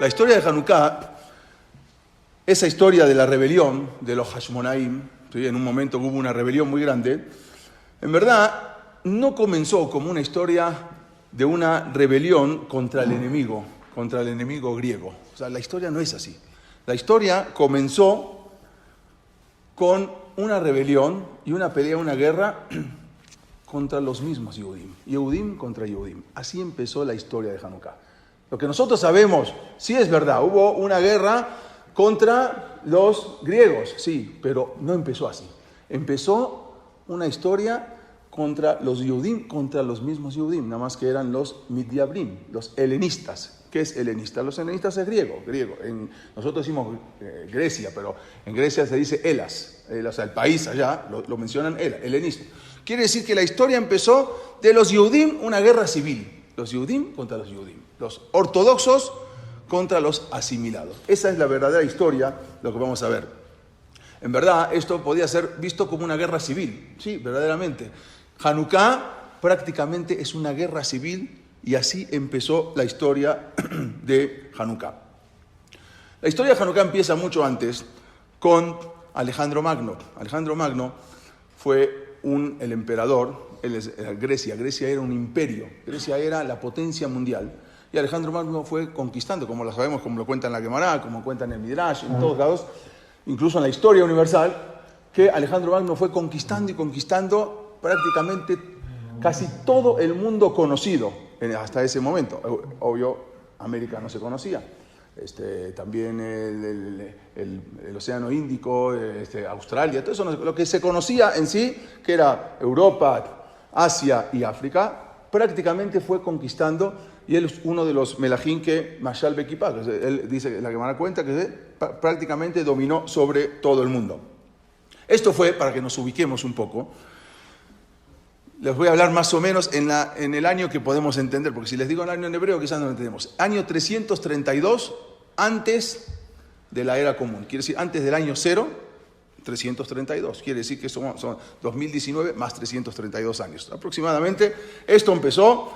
La historia de Hanukkah, esa historia de la rebelión de los Hashmonaim, ¿sí? En un momento hubo una rebelión muy grande, en verdad no comenzó como una historia de una rebelión contra el enemigo griego. O sea, la historia no es así. La historia comenzó con una rebelión y una pelea, una guerra contra los mismos Yehudim. Yehudim contra Yehudim. Así empezó la historia de Hanukkah. Lo que nosotros sabemos, sí es verdad, hubo una guerra contra los griegos, sí, pero no empezó así. Empezó una historia contra los Yehudim, contra los mismos Yehudim, nada más que eran los Midyabrim, los helenistas. ¿Qué es helenista? Los helenistas es griego. Nosotros decimos Grecia, pero en Grecia se dice Elas, o sea, el país allá lo mencionan helenista. Quiere decir que la historia empezó de los Yehudim, una guerra civil. Los Yehudim contra los Yehudim. Los ortodoxos contra los asimilados. Esa es la verdadera historia, lo que vamos a ver. En verdad, esto podía ser visto como una guerra civil. Sí, verdaderamente. Hanukkah prácticamente es una guerra civil y así empezó la historia de Hanukkah. La historia de Hanukkah empieza mucho antes con Alejandro Magno. Alejandro Magno fue el emperador, era Grecia era un imperio, Grecia era la potencia mundial. Y Alejandro Magno fue conquistando, como lo sabemos, como lo cuenta en la Gemara, como cuenta en el Midrash, en todos lados, incluso en la historia universal, que Alejandro Magno fue conquistando y conquistando prácticamente casi todo el mundo conocido hasta ese momento. Obvio, América no se conocía. También el Océano Índico, Australia, todo eso, lo que se conocía en sí, que era Europa, Asia y África, prácticamente fue conquistando, y él es uno de los melajim que Mashal Bekipa, él dice, la Gemara cuenta que prácticamente dominó sobre todo el mundo. Esto fue, para que nos ubiquemos un poco, les voy a hablar más o menos en el año que podemos entender, porque si les digo el año en hebreo quizás no lo entendemos. Año 332 antes de la era común, quiere decir antes del año 0, 332, quiere decir que son 2019 más 332 años. Aproximadamente, esto empezó,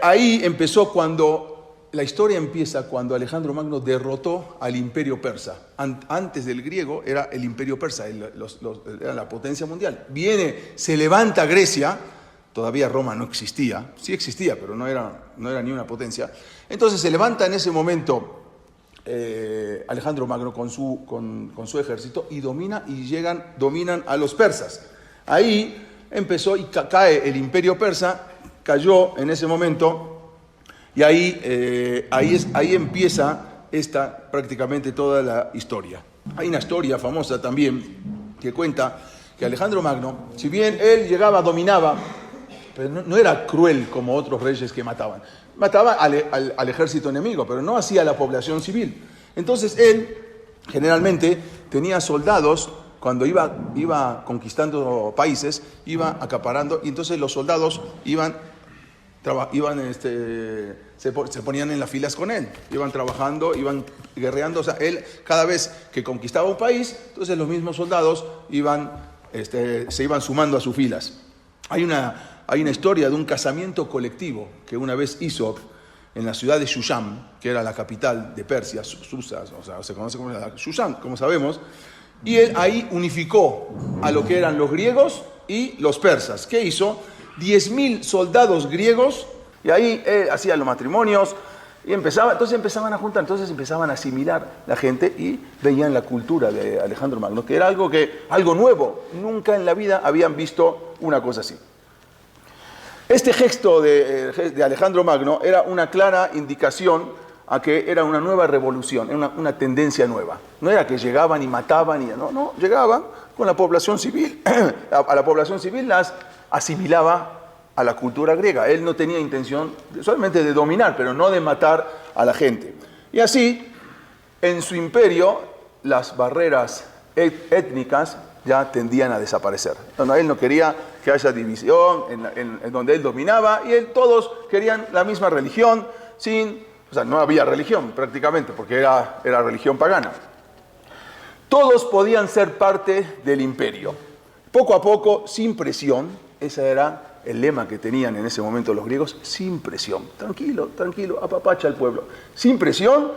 ahí empezó cuando, la historia empieza cuando Alejandro Magno derrotó al imperio persa. Antes del griego era el imperio persa, era la potencia mundial. Se levanta Grecia, todavía Roma no existía, sí existía, pero no era ni una potencia. Entonces se levanta en ese momento Alejandro Magno con su ejército y dominan a los persas. Ahí empezó y cae el imperio persa, cayó en ese momento y ahí empieza prácticamente toda la historia. Hay una historia famosa también que cuenta que Alejandro Magno, si bien él dominaba, pero no era cruel como otros reyes que mataban. Mataba al ejército enemigo, pero no hacía a la población civil. Entonces él generalmente tenía soldados, cuando iba conquistando países, iba acaparando, y entonces los soldados se ponían en las filas con él, iban trabajando, iban guerreando. O sea, él cada vez que conquistaba un país, entonces los mismos soldados se iban sumando a sus filas. Hay una historia de un casamiento colectivo que una vez hizo en la ciudad de Shushan, que era la capital de Persia, Susa, o sea, se conoce como Shushan, como sabemos, y él ahí unificó a lo que eran los griegos y los persas. ¿Qué hizo? 10.000 soldados griegos, y ahí hacían los matrimonios, y entonces empezaban a juntar, entonces empezaban a asimilar la gente y veían la cultura de Alejandro Magno, que era algo nuevo, nunca en la vida habían visto una cosa así. Este gesto de Alejandro Magno era una clara indicación a que era una nueva revolución, una tendencia nueva. No era que llegaban y mataban, no, llegaban con la población civil, a la población civil las asimilaba a la cultura griega. Él no tenía intención solamente de dominar, pero no de matar a la gente. Y así, en su imperio, las barreras étnicas ya tendían a desaparecer. Él no quería que haya división en donde él dominaba, y todos querían la misma religión, o sea, no había religión prácticamente, porque era religión pagana. Todos podían ser parte del imperio. Poco a poco, sin presión, esa era el lema que tenían en ese momento los griegos, sin presión. Tranquilo, tranquilo, apapacha al pueblo. Sin presión,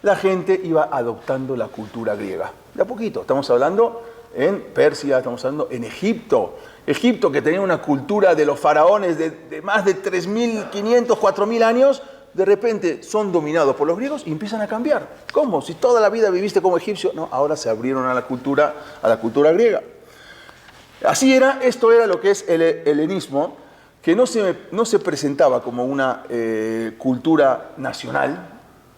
la gente iba adoptando la cultura griega. De a poquito, estamos hablando en Persia, estamos hablando en Egipto. Egipto, que tenía una cultura de los faraones de más de 3.500, 4.000 años, de repente son dominados por los griegos y empiezan a cambiar. ¿Cómo? Si toda la vida viviste como egipcio, no, ahora se abrieron a la cultura griega. Así era, esto era lo que es el helenismo, que no se presentaba como una cultura nacional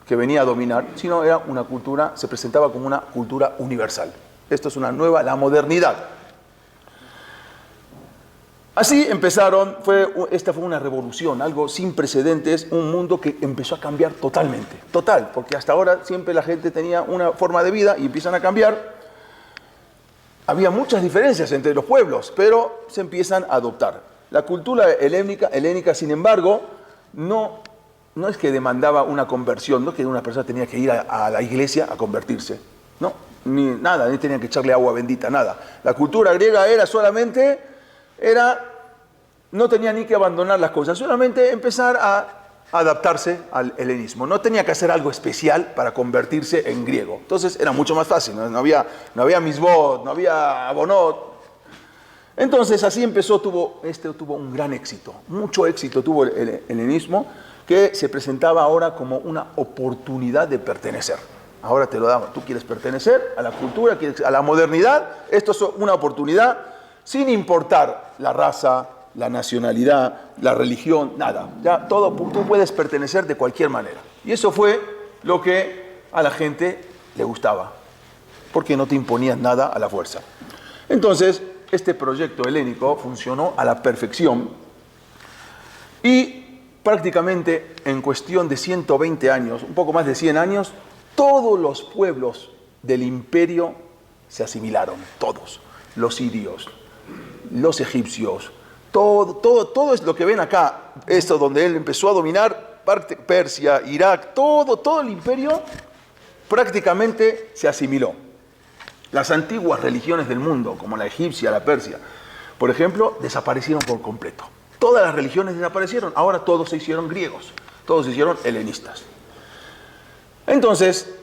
que venía a dominar, sino era una cultura, se presentaba como una cultura universal. Esto es una nueva, la modernidad. Así empezaron, esta fue una revolución, algo sin precedentes, un mundo que empezó a cambiar totalmente, total, porque hasta ahora siempre la gente tenía una forma de vida y empiezan a cambiar. Había muchas diferencias entre los pueblos, pero se empiezan a adoptar. La cultura helénica, sin embargo, no es que demandaba una conversión, no es que una persona tenía que ir a la iglesia a convertirse, no, ni tenía que echarle agua bendita, nada. La cultura griega no tenía ni que abandonar las cosas, solamente empezar a adaptarse al helenismo. No tenía que hacer algo especial para convertirse en griego. Entonces era mucho más fácil, no había misbot, no había abonot. Entonces así empezó, tuvo un gran éxito, mucho éxito tuvo el helenismo, que se presentaba ahora como una oportunidad de pertenecer. Ahora te lo damos, tú quieres pertenecer a la cultura, a la modernidad, esto es una oportunidad, sin importar la raza, la nacionalidad, la religión, nada. Ya todo, tú puedes pertenecer de cualquier manera. Y eso fue lo que a la gente le gustaba, porque no te imponían nada a la fuerza. Entonces, este proyecto helénico funcionó a la perfección y prácticamente en cuestión de 120 años, un poco más de 100 años, todos los pueblos del imperio se asimilaron, todos, los sirios, los egipcios, todo es lo que ven acá, esto donde él empezó a dominar, Persia, Irak, todo el imperio prácticamente se asimiló. Las antiguas religiones del mundo, como la egipcia, la persia, por ejemplo, desaparecieron por completo. Todas las religiones desaparecieron, ahora todos se hicieron griegos, todos se hicieron helenistas. Entonces,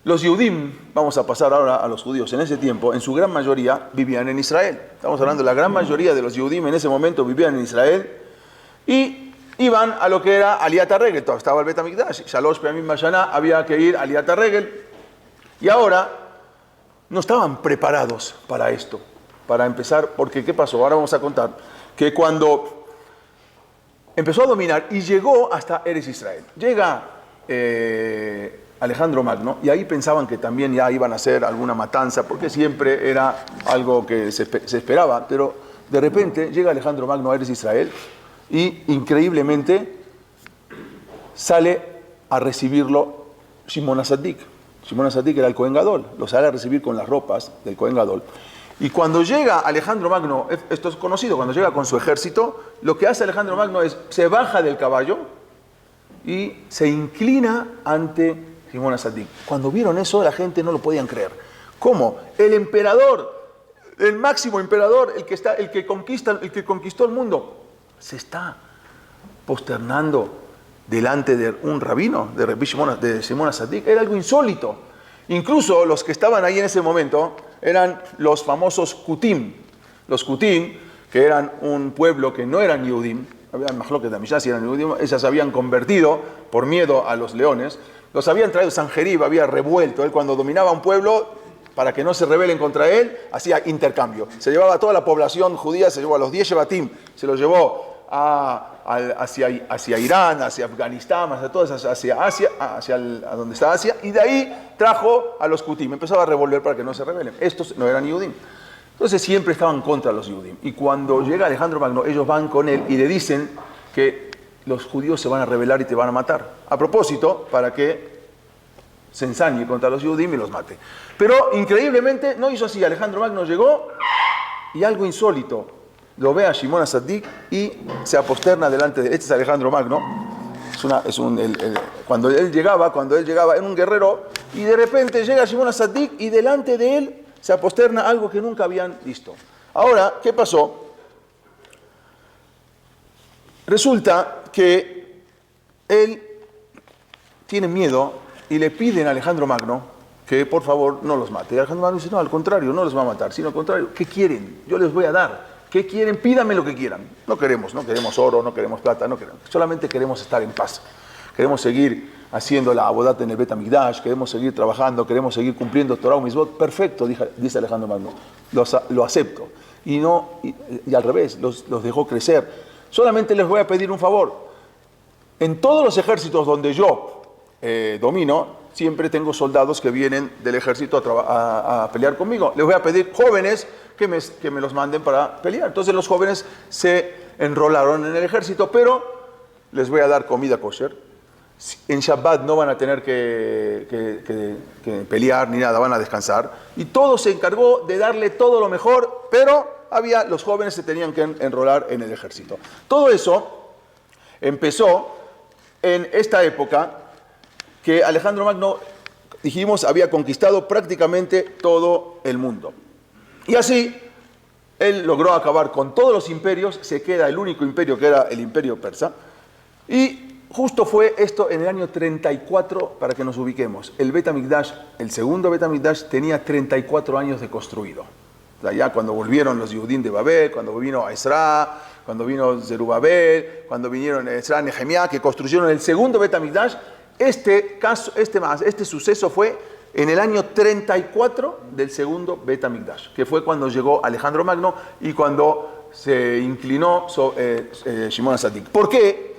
los Yehudim, vamos a pasar ahora a los judíos, en ese tiempo, en su gran mayoría vivían en Israel. Estamos hablando de la gran mayoría de los Yehudim en ese momento vivían en Israel y iban a lo que era Aliyat HaRegel. Estaba el Bet HaMikdash, Shalosh Peamim Bashaná, había que ir a Aliyat HaRegel. Y ahora no estaban preparados para esto, para empezar, porque ¿qué pasó? Ahora vamos a contar que cuando empezó a dominar y llegó hasta Eretz Israel, llega Alejandro Magno, y ahí pensaban que también ya iban a hacer alguna matanza, porque siempre era algo que se esperaba, pero de repente llega Alejandro Magno a Eretz Israel y increíblemente sale a recibirlo Shimon HaTzadik. Shimon HaTzadik era el Cohen Gadol, lo sale a recibir con las ropas del Cohen Gadol. Y cuando llega Alejandro Magno, esto es conocido, cuando llega con su ejército, lo que hace Alejandro Magno es, se baja del caballo y se inclina ante Shimon HaTzadik. Cuando vieron eso, la gente no lo podían creer. ¿Cómo? El emperador, el máximo emperador, el que conquistó el mundo, se está posternando delante de un rabino, de Shimon HaTzadik. Era algo insólito. Incluso los que estaban ahí en ese momento eran los famosos Kutim. Los Kutim, que eran un pueblo que no eran Yehudim, habían Mahloket HaMishná, si eran Yehudim, ellas se habían convertido por miedo a los leones, los habían traído, Sanjerib había revuelto, él cuando dominaba un pueblo, para que no se rebelen contra él, hacía intercambio. Se llevaba a toda la población judía, se llevó a los 10 Shevatim, se los llevó hacia Irán, hacia Afganistán, hacia Asia, a donde está Asia, y de ahí trajo a los Kutim, empezaba a revolver para que no se rebelen. Estos no eran Yehudim. Entonces siempre estaban contra los Yehudim. Y cuando llega Alejandro Magno, ellos van con él y le dicen que los judíos se van a rebelar y te van a matar. A propósito, para que se ensañe contra los Yehudim y los mate. Pero increíblemente no hizo así. Alejandro Magno llegó y algo insólito. Lo ve a Shimon HaTzadik y se aposterna delante de él. Este es Alejandro Magno. Cuando él llegaba, era un guerrero, y de repente llega Shimon HaTzadik y delante de él se aposterna, algo que nunca habían visto. Ahora, ¿qué pasó? Resulta que él tiene miedo y le piden a Alejandro Magno que por favor no los mate. Y Alejandro Magno dice, no, al contrario, no los va a matar, sino al contrario, ¿qué quieren? Yo les voy a dar. ¿Qué quieren? Pídame lo que quieran. No queremos oro, no queremos plata, no queremos. Solamente queremos estar en paz. Queremos seguir haciendo la abodat en el Bet HaMikdash, queremos seguir trabajando, queremos seguir cumpliendo Torah o Mitzvot. Perfecto, dice Alejandro Magno. Lo acepto. Y al revés, los dejó crecer. Solamente les voy a pedir un favor. En todos los ejércitos donde yo domino, siempre tengo soldados que vienen del ejército a pelear conmigo. Les voy a pedir jóvenes que me los manden para pelear. Entonces los jóvenes se enrolaron en el ejército, pero les voy a dar comida kosher. En Shabbat no van a tener que pelear ni nada, van a descansar. Y todo se encargó de darle todo lo mejor, pero los jóvenes se tenían que enrolar en el ejército. Todo eso empezó en esta época que Alejandro Magno, dijimos, había conquistado prácticamente todo el mundo. Y así, él logró acabar con todos los imperios, se queda el único imperio que era el imperio persa, y justo fue esto en el año 34, para que nos ubiquemos. El Bet HaMikdash, el segundo Bet HaMikdash, tenía 34 años de construido. O sea, ya cuando volvieron los Yehudim de Babel, cuando vino Ezra, cuando vino Zerubabel, cuando vinieron Ezra, Nehemías, que construyeron el segundo Bet HaMikdash, este suceso fue en el año 34 del segundo Bet HaMikdash, que fue cuando llegó Alejandro Magno y cuando se inclinó Shimon HaTzadik. ¿Por qué?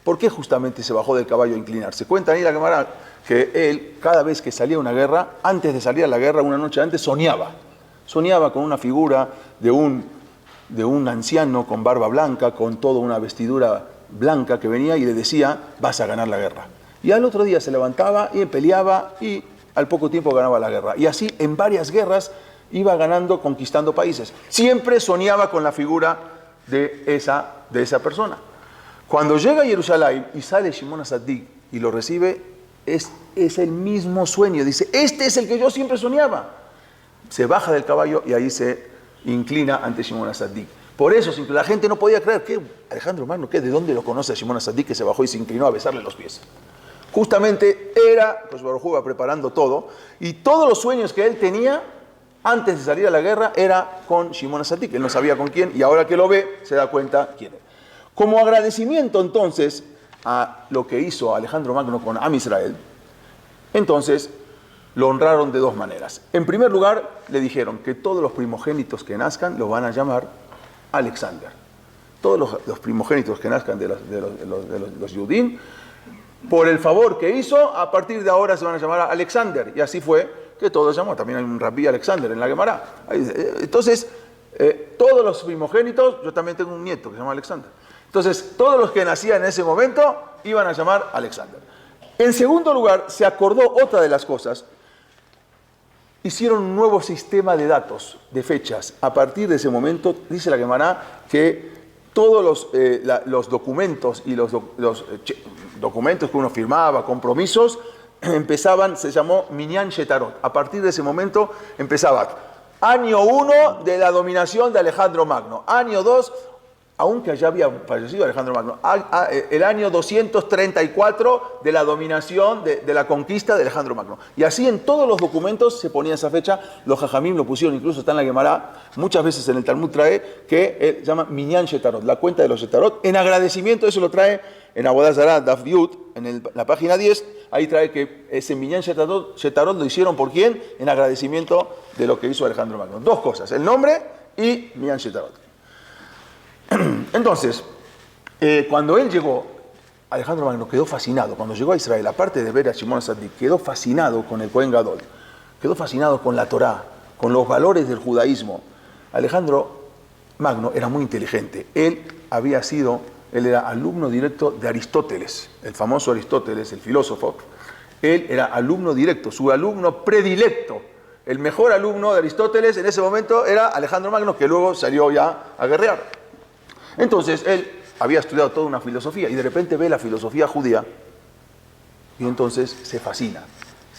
¿Por qué justamente se bajó del caballo a inclinarse? Cuenta ahí la Gemara que él, cada vez que salía a una guerra, antes de salir a la guerra, una noche antes, soñaba con una figura de un anciano con barba blanca, con toda una vestidura blanca que venía y le decía, vas a ganar la guerra. Y al otro día se levantaba y peleaba y al poco tiempo ganaba la guerra. Y así en varias guerras iba ganando, conquistando países. Siempre soñaba con la figura de esa persona. Cuando llega a Jerusalén y sale Shimon HaTzadik y lo recibe, es el mismo sueño. Dice, este es el que yo siempre soñaba. Se baja del caballo y ahí se inclina ante Shimon HaTzadik. Por eso, la gente no podía creer que Alejandro Magno, ¿de dónde lo conoce a Shimon HaTzadik que se bajó y se inclinó a besarle los pies? Justamente pues Baruj Hu iba preparando todo, y todos los sueños que él tenía antes de salir a la guerra era con Shimon HaTzadik. Él no sabía con quién, y ahora que lo ve, se da cuenta quién era. Como agradecimiento entonces a lo que hizo Alejandro Magno con Am Israel, entonces lo honraron de dos maneras. En primer lugar, le dijeron que todos los primogénitos que nazcan lo van a llamar Alexander. Todos los primogénitos que nazcan de los Yehudim, por el favor que hizo, a partir de ahora se van a llamar Alexander. Y así fue que todos llamó. También hay un Rabbi Alexander en la Gemara. Entonces, todos los primogénitos, yo también tengo un nieto que se llama Alexander. Entonces, todos los que nacían en ese momento iban a llamar Alexander. En segundo lugar, se acordó otra de las cosas. Hicieron un nuevo sistema de datos, de fechas. A partir de ese momento, dice la Gemara, que todos los documentos y los documentos que uno firmaba, compromisos, empezaban, se llamó Minyan Shetarot. A partir de ese momento empezaba año 1 de la dominación de Alejandro Magno, año 2, aunque ya había fallecido Alejandro Magno, el año 234 de la dominación, de la conquista de Alejandro Magno. Y así en todos los documentos se ponía esa fecha, los Jajamim lo pusieron, incluso está en la Gemara, muchas veces en el Talmud trae, que llama Minyan Shetarot, la cuenta de los Shetarot. En agradecimiento, eso lo trae en Avodah Zarah, Daf Yud, en la página 10, ahí trae que ese Minyan Shetarot lo hicieron ¿por quién? En agradecimiento de lo que hizo Alejandro Magno. Dos cosas, el nombre y Minyan Shetarot. Entonces, cuando él llegó, Alejandro Magno quedó fascinado. Cuando llegó a Israel, aparte de ver a Shimon HaTzadik, quedó fascinado con el Cohen Gadol, quedó fascinado con la Torá, con los valores del judaísmo. Alejandro Magno era muy inteligente. Él era alumno directo de Aristóteles, el famoso Aristóteles, el filósofo. Él era alumno directo, su alumno predilecto. El mejor alumno de Aristóteles en ese momento era Alejandro Magno, que luego salió ya a guerrear. Entonces, él había estudiado toda una filosofía y de repente ve la filosofía judía y entonces se fascina.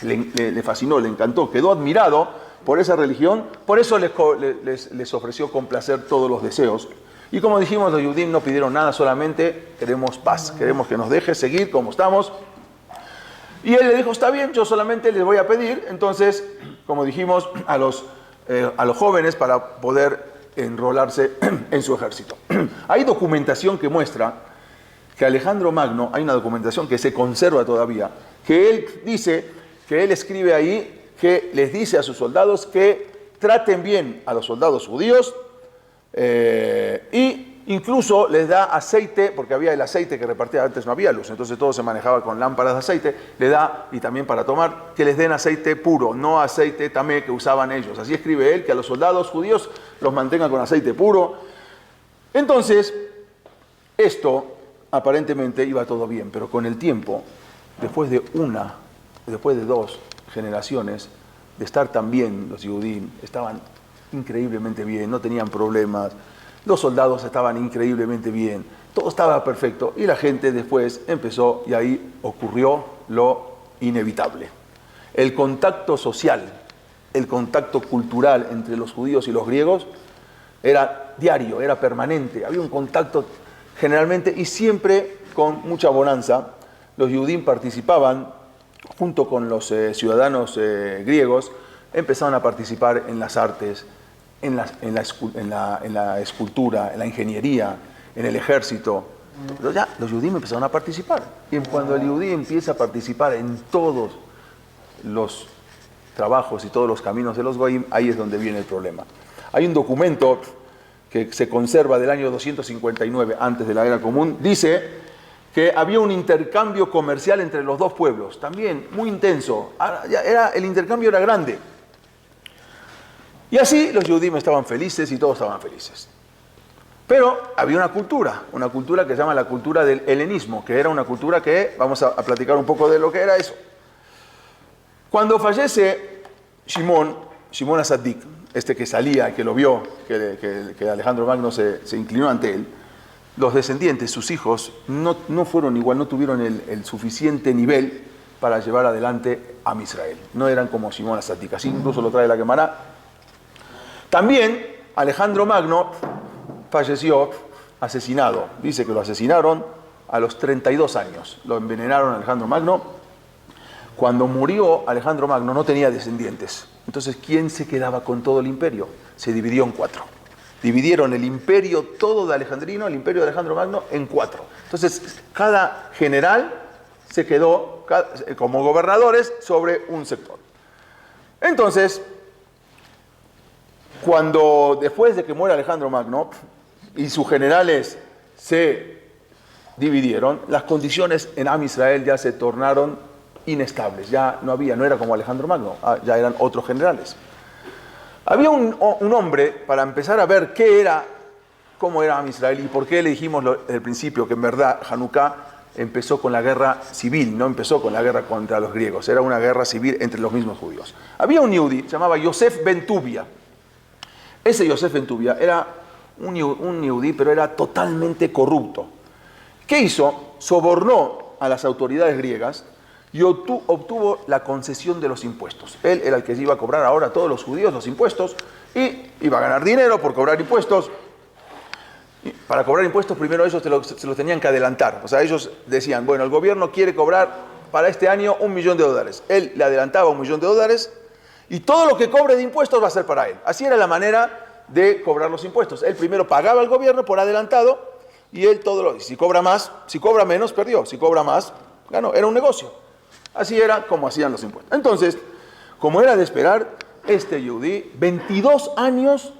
Le fascinó, le encantó, quedó admirado por esa religión, por eso les ofreció complacer todos los deseos. Y como dijimos, los Yehudim no pidieron nada, solamente queremos paz, queremos que nos deje seguir como estamos. Y él le dijo, está bien, yo solamente les voy a pedir, entonces, como dijimos, a los jóvenes para poder enrolarse en su ejército. Hay documentación que muestra que Alejandro Magno, hay una documentación que se conserva todavía, que él dice, que él escribe ahí, que les dice a sus soldados que traten bien a los soldados judíos, y incluso les da aceite, porque había el aceite que repartía, antes no había luz, entonces todo se manejaba con lámparas de aceite, le da, y también para tomar, que les den aceite puro, no aceite tamé que usaban ellos. Así escribe él, que a los soldados judíos los mantengan con aceite puro. Entonces, esto aparentemente iba todo bien, pero con el tiempo, después de 2 generaciones, de estar tan bien, los Yehudim estaban increíblemente bien, no tenían problemas, los soldados estaban increíblemente bien, todo estaba perfecto, y la gente después empezó, y ahí ocurrió lo inevitable. El contacto social, el contacto cultural entre los judíos y los griegos era diario, era permanente, había un contacto generalmente y siempre con mucha bonanza. Los Yehudim participaban, junto con los ciudadanos griegos, empezaron a participar en las artes, en la escultura, en la ingeniería, en el ejército. Pero ya los Yehudim empezaron a participar. Y cuando el Yehudí empieza a participar en todos los trabajos y todos los caminos de los Goyim, ahí es donde viene el problema. Hay un documento que se conserva del año 259, antes de la Era Común, dice que había un intercambio comercial entre los dos pueblos, también muy intenso. El intercambio era grande. Y así los Yehudim estaban felices y todos estaban felices. Pero había una cultura que se llama la cultura del helenismo, que era una cultura que, vamos a platicar un poco de lo que era eso. Cuando fallece Shimón HaTzadik, este que salía, que lo vio, que Alejandro Magno se inclinó ante él, los descendientes, sus hijos, no fueron igual, no tuvieron el suficiente nivel para llevar adelante a Israel. No eran como Shimón HaTzadik, así incluso lo trae la Gemara. También Alejandro Magno falleció asesinado. Dice que lo asesinaron a los 32 años. Lo envenenaron a Alejandro Magno. Cuando murió Alejandro Magno no tenía descendientes. Entonces, ¿quién se quedaba con todo el imperio? Se dividió en 4. Dividieron el imperio todo de Alejandrino, el imperio de Alejandro Magno, en 4. Entonces, cada general se quedó como gobernadores sobre un sector. Entonces, después de que muere Alejandro Magno y sus generales se dividieron, las condiciones en Am Israel ya se tornaron inestables. Ya no era como Alejandro Magno, ya eran otros generales. Había un hombre, para empezar a ver cómo era Am Israel y por qué le dijimos desde el principio que en verdad Hanukkah empezó con la guerra civil, no empezó con la guerra contra los griegos, era una guerra civil entre los mismos judíos. Había un Yehudí, se llamaba Yosef ben Tubia. Ese Yosef ben Tubia era un Yehudí, pero era totalmente corrupto. ¿Qué hizo? Sobornó a las autoridades griegas y obtuvo la concesión de los impuestos. Él era el que iba a cobrar ahora a todos los judíos los impuestos y iba a ganar dinero por cobrar impuestos. Y para cobrar impuestos primero ellos se los tenían que adelantar. O sea, ellos decían, bueno, el gobierno quiere cobrar para este año $1 millón. Él le adelantaba $1 millón y todo lo que cobre de impuestos va a ser para él. Así era la manera de cobrar los impuestos. Él primero pagaba al gobierno por adelantado y él si cobra más, si cobra menos, perdió. Si cobra más, ganó. Era un negocio. Así era como hacían los impuestos. Entonces, como era de esperar, este Yehudí, 22 años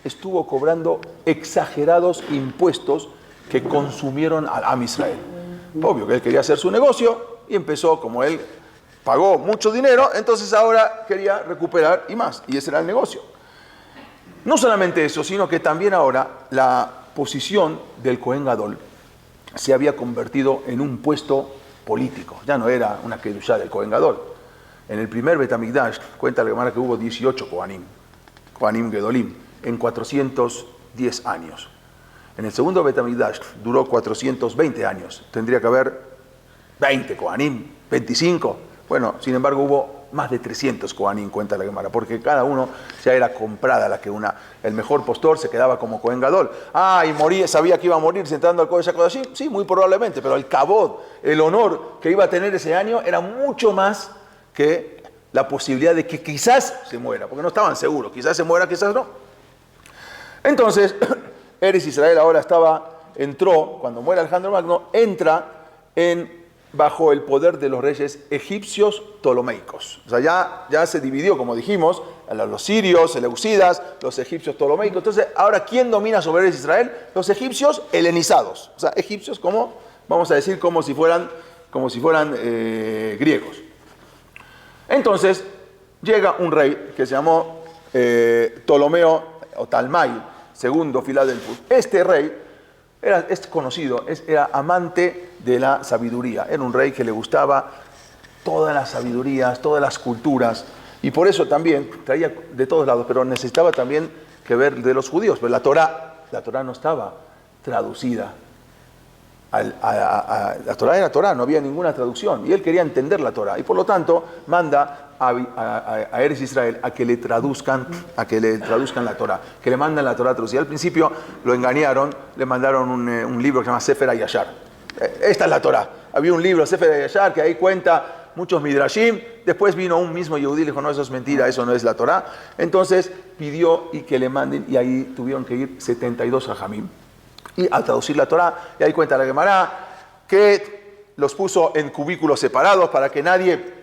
estuvo cobrando exagerados impuestos que consumieron a Am Israel. Obvio que él quería hacer su negocio y empezó, como él pagó mucho dinero, entonces ahora quería recuperar y más, y ese era el negocio. No solamente eso, sino que también ahora la posición del Cohen Gadol se había convertido en un puesto político, ya no era una kedushá del Cohen Gadol. En el primer Bet HaMikdash cuenta la Gemara que hubo 18 Kohanim Gedolim, en 410 años. En el segundo Bet HaMikdash duró 420 años, tendría que haber 20 Kohanim, 25. Bueno, sin embargo hubo más de 300 Kohanim, cuenta la Gemara, porque cada uno ya era comprada la que el mejor postor se quedaba como Kohen Gadol. Y moría, sabía que iba a morir entrando al Kodesh HaKodashim, sí, muy probablemente, pero el kabod, el honor que iba a tener ese año era mucho más que la posibilidad de que quizás se muera, porque no estaban seguros, quizás se muera, quizás no. Entonces, Eretz Israel ahora entró, cuando muere Alejandro Magno, entra bajo el poder de los reyes egipcios ptolomeicos. O sea, ya se dividió, como dijimos, los sirios, seleucidas, los egipcios ptolomeicos. Entonces, ahora, ¿quién domina sobre Eretz Israel? Los egipcios helenizados. O sea, egipcios como, vamos a decir, como si fueran griegos. Entonces, llega un rey que se llamó Ptolomeo o Talmai II Filadelfus. Este rey es conocido, era amante de la sabiduría. Era un rey que le gustaba todas las sabidurías, todas las culturas, y por eso también traía de todos lados, pero necesitaba también que ver de los judíos. Pero la Torá no estaba traducida. La Torá era Torá, no había ninguna traducción, y él quería entender la Torá, y por lo tanto manda a Eretz Israel a que le traduzcan la Torá, que le mandan la Torá traducida. Al principio lo engañaron, le mandaron un libro que se llama Sefer HaYashar. Esta es la Torá. Había un libro, Sefer HaYashar, que ahí cuenta muchos midrashim. Después vino un mismo Yehudí y le dijo, no, eso es mentira, eso no es la Torá. Entonces pidió y que le manden, y ahí tuvieron que ir 72 Jajamim y a traducir la Torá. Y ahí cuenta la Gemara que los puso en cubículos separados para que nadie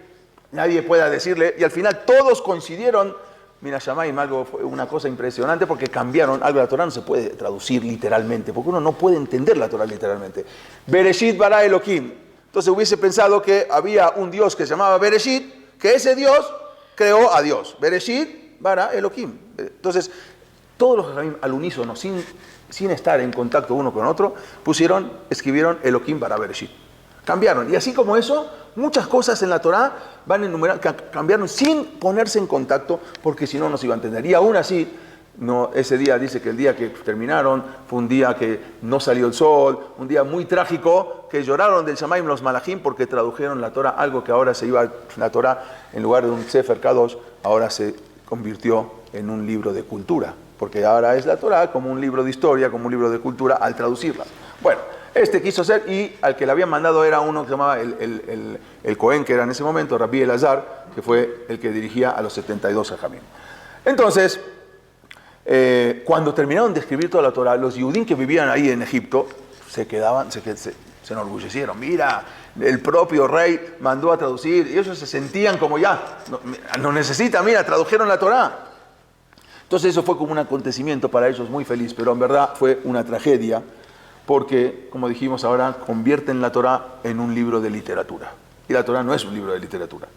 pueda decirle, y al final todos coincidieron. Mira, Shamayim, fue una cosa impresionante, porque cambiaron algo. La Torá no se puede traducir literalmente, porque uno no puede entender la Torá literalmente. Bereshit bara Elohim. Entonces hubiese pensado que había un Dios que se llamaba Bereshit, que ese Dios creó a Dios. Bereshit bara Elohim. Entonces, todos los Jajamim al unísono, sin estar en contacto uno con otro, escribieron Elohim bara Bereshit. Cambiaron. Y así como eso, muchas cosas en la Torá van enumerando, cambiaron sin ponerse en contacto, porque si no, no se iba a entender. Y aún así, ese día dice que el día que terminaron fue un día que no salió el sol, un día muy trágico, que lloraron del Shamayim los Malachim porque tradujeron la Torá, algo que ahora la Torá, en lugar de un Sefer Kadosh, ahora se convirtió en un libro de cultura, porque ahora es la Torá como un libro de historia, como un libro de cultura al traducirla. Bueno, quiso ser, y al que le habían mandado era uno que se llamaba el Cohen, que era en ese momento Rabbi Elazar, que fue el que dirigía a los 72 Jajamim. Entonces, cuando terminaron de escribir toda la Torá, los Yehudim que vivían ahí en Egipto se enorgullecieron. Mira, el propio rey mandó a traducir, y ellos se sentían como no necesitan, mira, tradujeron la Torá. Entonces eso fue como un acontecimiento para ellos muy feliz, pero en verdad fue una tragedia, porque, como dijimos ahora, convierten la Torá en un libro de literatura. Y la Torá no es un libro de literatura.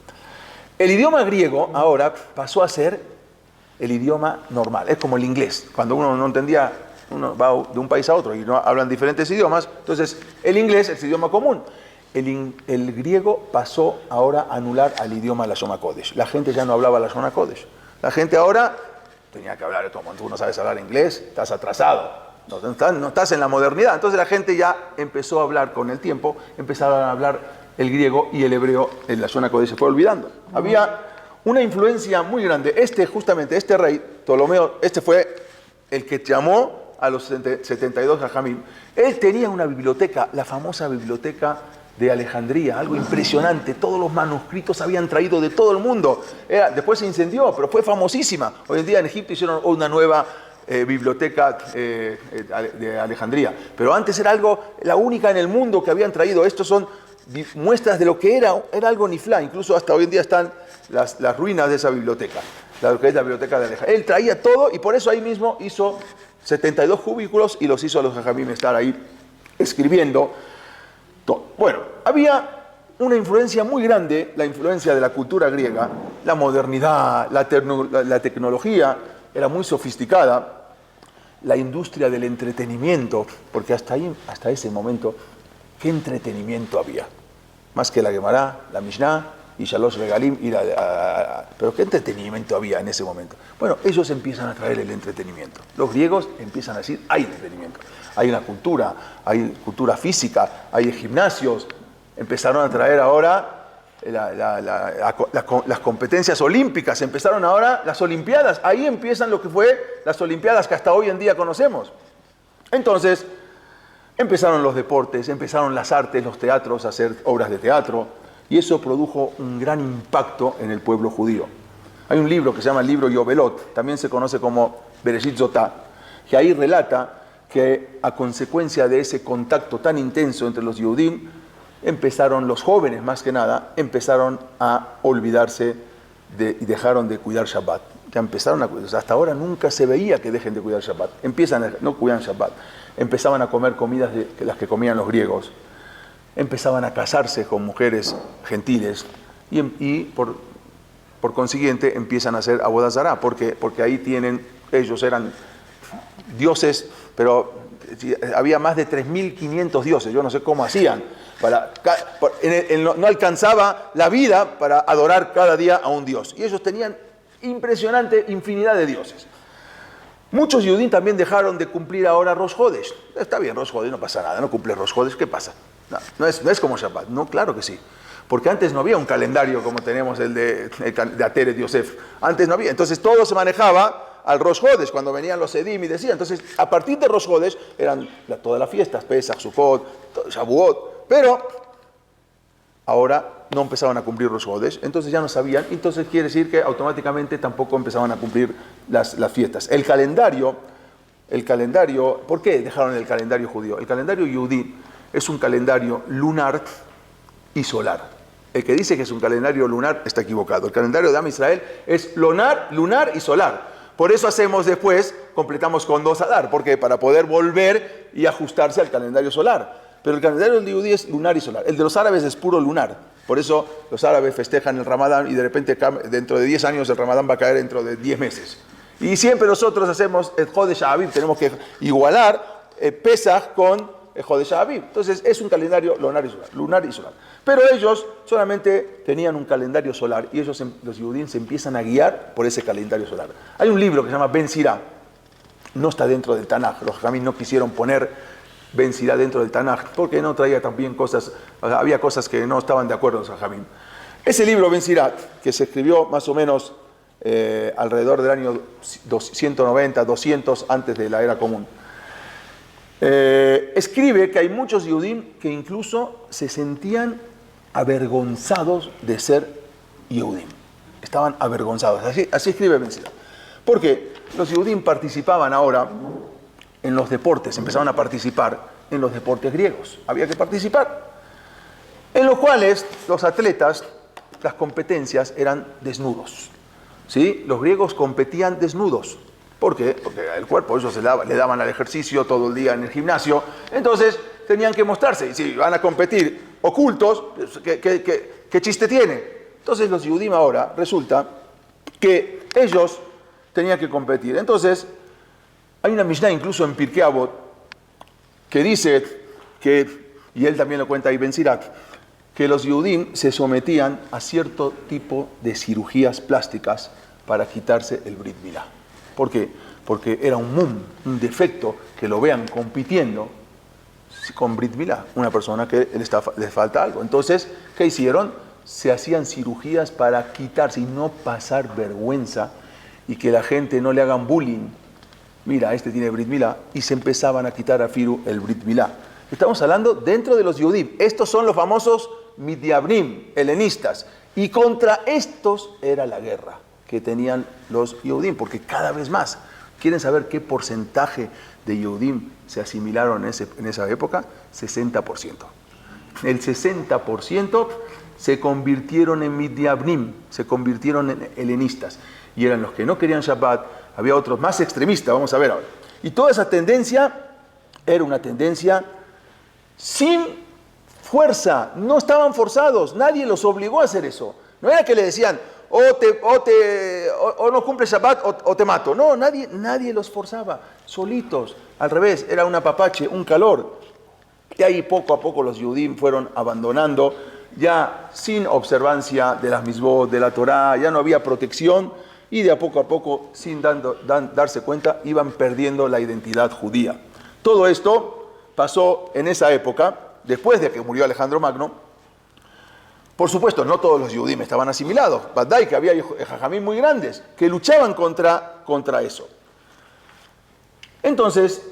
El idioma griego ahora pasó a ser el idioma normal. Es como el inglés. Cuando uno no entendía, uno va de un país a otro y no hablan diferentes idiomas, entonces el inglés es el idioma común. El griego pasó ahora a anular al idioma Lashon HaKodesh. La gente ya no hablaba Lashon HaKodesh. La gente ahora tenía que hablar de todo. Cuando tú no sabes hablar inglés, estás atrasado. No estás en la modernidad. Entonces la gente ya empezó a hablar con el tiempo, empezaron a hablar el griego y el hebreo en la zona que se fue olvidando. Había una influencia muy grande. Justamente este rey, Ptolomeo, fue el que llamó a los 72 Jajamim. Él tenía una biblioteca, la famosa biblioteca de Alejandría, algo impresionante. Todos los manuscritos habían traído de todo el mundo. Después se incendió, pero fue famosísima. Hoy en día en Egipto hicieron una nueva biblioteca de Alejandría, pero antes era la única en el mundo que habían traído. Estos son muestras de lo que era algo niflá. Incluso hasta hoy en día están las ruinas de esa biblioteca, lo que es la biblioteca de Alejandría. Él traía todo, y por eso ahí mismo hizo 72 cubículos y los hizo a los jajamim estar ahí escribiendo todo. Bueno, había una influencia muy grande, la influencia de la cultura griega, la modernidad, la tecnología era muy sofisticada. La industria del entretenimiento, porque hasta ese momento, ¿qué entretenimiento había? Más que la Gemara, la Mishnah y Shalosh Regalim, pero ¿qué entretenimiento había en ese momento? Bueno, ellos empiezan a traer el entretenimiento. Los griegos empiezan a decir, hay entretenimiento, hay una cultura, hay cultura física, hay gimnasios. Empezaron a traer ahora las competencias olímpicas, empezaron ahora las Olimpiadas. Ahí empiezan lo que fue las Olimpiadas que hasta hoy en día conocemos. Entonces, empezaron los deportes, empezaron las artes, los teatros a hacer obras de teatro, y eso produjo un gran impacto en el pueblo judío. Hay un libro que se llama el libro Yovelot, también se conoce como Bereshit Zotah, que ahí relata que a consecuencia de ese contacto tan intenso entre los Yehudim, los jóvenes más que nada, empezaron a olvidarse y dejaron de cuidar Shabbat. Ya empezaron a cuidar. Hasta ahora nunca se veía que dejen de cuidar Shabbat. No cuidan Shabbat. Empezaban a comer comidas las que comían los griegos. Empezaban a casarse con mujeres gentiles y por consiguiente empiezan a hacer Avodah Zará, porque ahí ellos eran dioses, pero había más de 3.500 dioses. Yo no sé cómo hacían. No alcanzaba la vida para adorar cada día a un dios. Y ellos tenían impresionante infinidad de dioses. Muchos Yehudim también dejaron de cumplir ahora Rosh Hodesh. Está bien, Rosh Hodesh, no pasa nada, no cumple Rosh Hodesh, ¿qué pasa? No es como Shabbat. No, claro que sí. Porque antes no había un calendario como tenemos el de Ateret Yosef. Antes no había. Entonces todo se manejaba al Rosh Hodesh, cuando venían los Edim y decían. Entonces, a partir de Rosh Hodesh eran todas las fiestas, Pesach, Sukkot, Shavuot. Pero ahora no empezaban a cumplir Rosh Hodesh, entonces ya no sabían. Entonces quiere decir que automáticamente tampoco empezaban a cumplir las fiestas. El calendario, ¿por qué dejaron el calendario judío? El calendario yudí es un calendario lunar y solar. El que dice que es un calendario lunar está equivocado. El calendario de Am Israel es lunar y solar. Por eso completamos con 2 Adar, porque para poder volver y ajustarse al calendario solar. Pero el calendario del yudí es lunar y solar. El de los árabes es puro lunar. Por eso los árabes festejan el Ramadán y de repente dentro de 10 años el Ramadán va a caer dentro de 10 meses. Y siempre nosotros hacemos el Jodesh Aviv, tenemos que igualar Pesach con el Jodesh Aviv. Entonces es un calendario lunar y solar. Pero ellos solamente tenían un calendario solar y ellos, los Yehudim, se empiezan a guiar por ese calendario solar. Hay un libro que se llama Ben Sirá, no está dentro del Tanaj. Los Jamín no quisieron poner Ben Sirá dentro del Tanaj porque no traía también había cosas que no estaban de acuerdo los Jamín. Ese libro Ben Sirá, que se escribió más o menos alrededor del año 190, 200 antes de la era común, escribe que hay muchos Yehudim que incluso se sentían avergonzados de ser Yehudim. Estaban avergonzados. Así escribe Ben Sirá. Porque los Yehudim participaban ahora en los deportes, empezaban a participar en los deportes griegos. Había que participar. En los cuales los atletas, las competencias eran desnudos. ¿Sí? Los griegos competían desnudos. ¿Por qué? Porque el cuerpo, ellos le daban al ejercicio todo el día en el gimnasio, entonces tenían que mostrarse. Y si van a competir ocultos, ¿qué chiste tiene? Entonces los Yehudim ahora resulta que ellos tenían que competir. Entonces, hay una Mishnah incluso en Pirkei Avot que dice y él también lo cuenta ahí Ben Sirá, que los Yehudim se sometían a cierto tipo de cirugías plásticas para quitarse el Brit Milá. ¿Por qué? Porque era un defecto que lo vean compitiendo con Brit Milá, una persona que les falta algo. Entonces, ¿qué hicieron? Se hacían cirugías para quitarse y no pasar vergüenza y que la gente no le hagan bullying. Mira, este tiene Brit Milá, y se empezaban a quitar a Firu el Brit Milá. Estamos hablando dentro de los Yehudim. Estos son los famosos Midiabrim, helenistas, y contra estos era la guerra que tenían los Yehudim, porque cada vez más. ¿Quieren saber qué porcentaje de Yehudim se asimilaron en esa época? 60%. El 60% se convirtieron en Midiabrim, se convirtieron en helenistas, y eran los que no querían Shabbat. Había otros más extremistas, vamos a ver ahora. Y toda esa tendencia era una tendencia sin fuerza, no estaban forzados, nadie los obligó a hacer eso. No era que le decían, o no cumples Shabbat o te mato. No, nadie los forzaba, solitos. Al revés, era un apapache, un calor. Y ahí poco a poco los Yehudim fueron abandonando, ya sin observancia de las misbot, de la Torá, ya no había protección, y de a poco, sin darse cuenta, iban perdiendo la identidad judía. Todo esto pasó en esa época, después de que murió Alejandro Magno. Por supuesto, no todos los Yehudim estaban asimilados. Badai, que había jajamim muy grandes que luchaban contra eso. Entonces,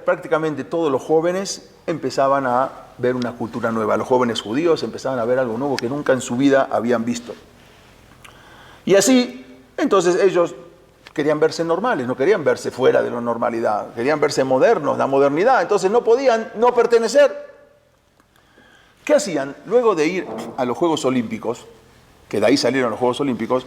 prácticamente todos los jóvenes empezaban a ver una cultura nueva. Los jóvenes judíos empezaban a ver algo nuevo que nunca en su vida habían visto. Y así, entonces ellos querían verse normales, no querían verse fuera de la normalidad, querían verse modernos, la modernidad, entonces no podían no pertenecer. ¿Qué hacían? Luego de ir a los Juegos Olímpicos, que de ahí salieron los Juegos Olímpicos,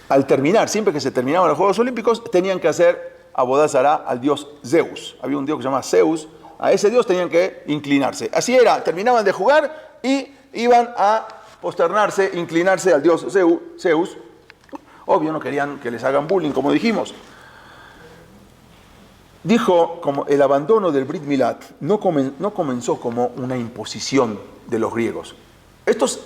al terminar, siempre que se terminaban los Juegos Olímpicos, tenían que hacer Abodá Zará al dios Zeus. Había un dios que se llama Zeus, a ese dios tenían que inclinarse. Así era, terminaban de jugar y iban a posternarse, inclinarse al dios Zeus. Obvio, no querían que les hagan bullying, como dijimos. Dijo, como el abandono del Brit Milat no comenzó como una imposición de los griegos. Estos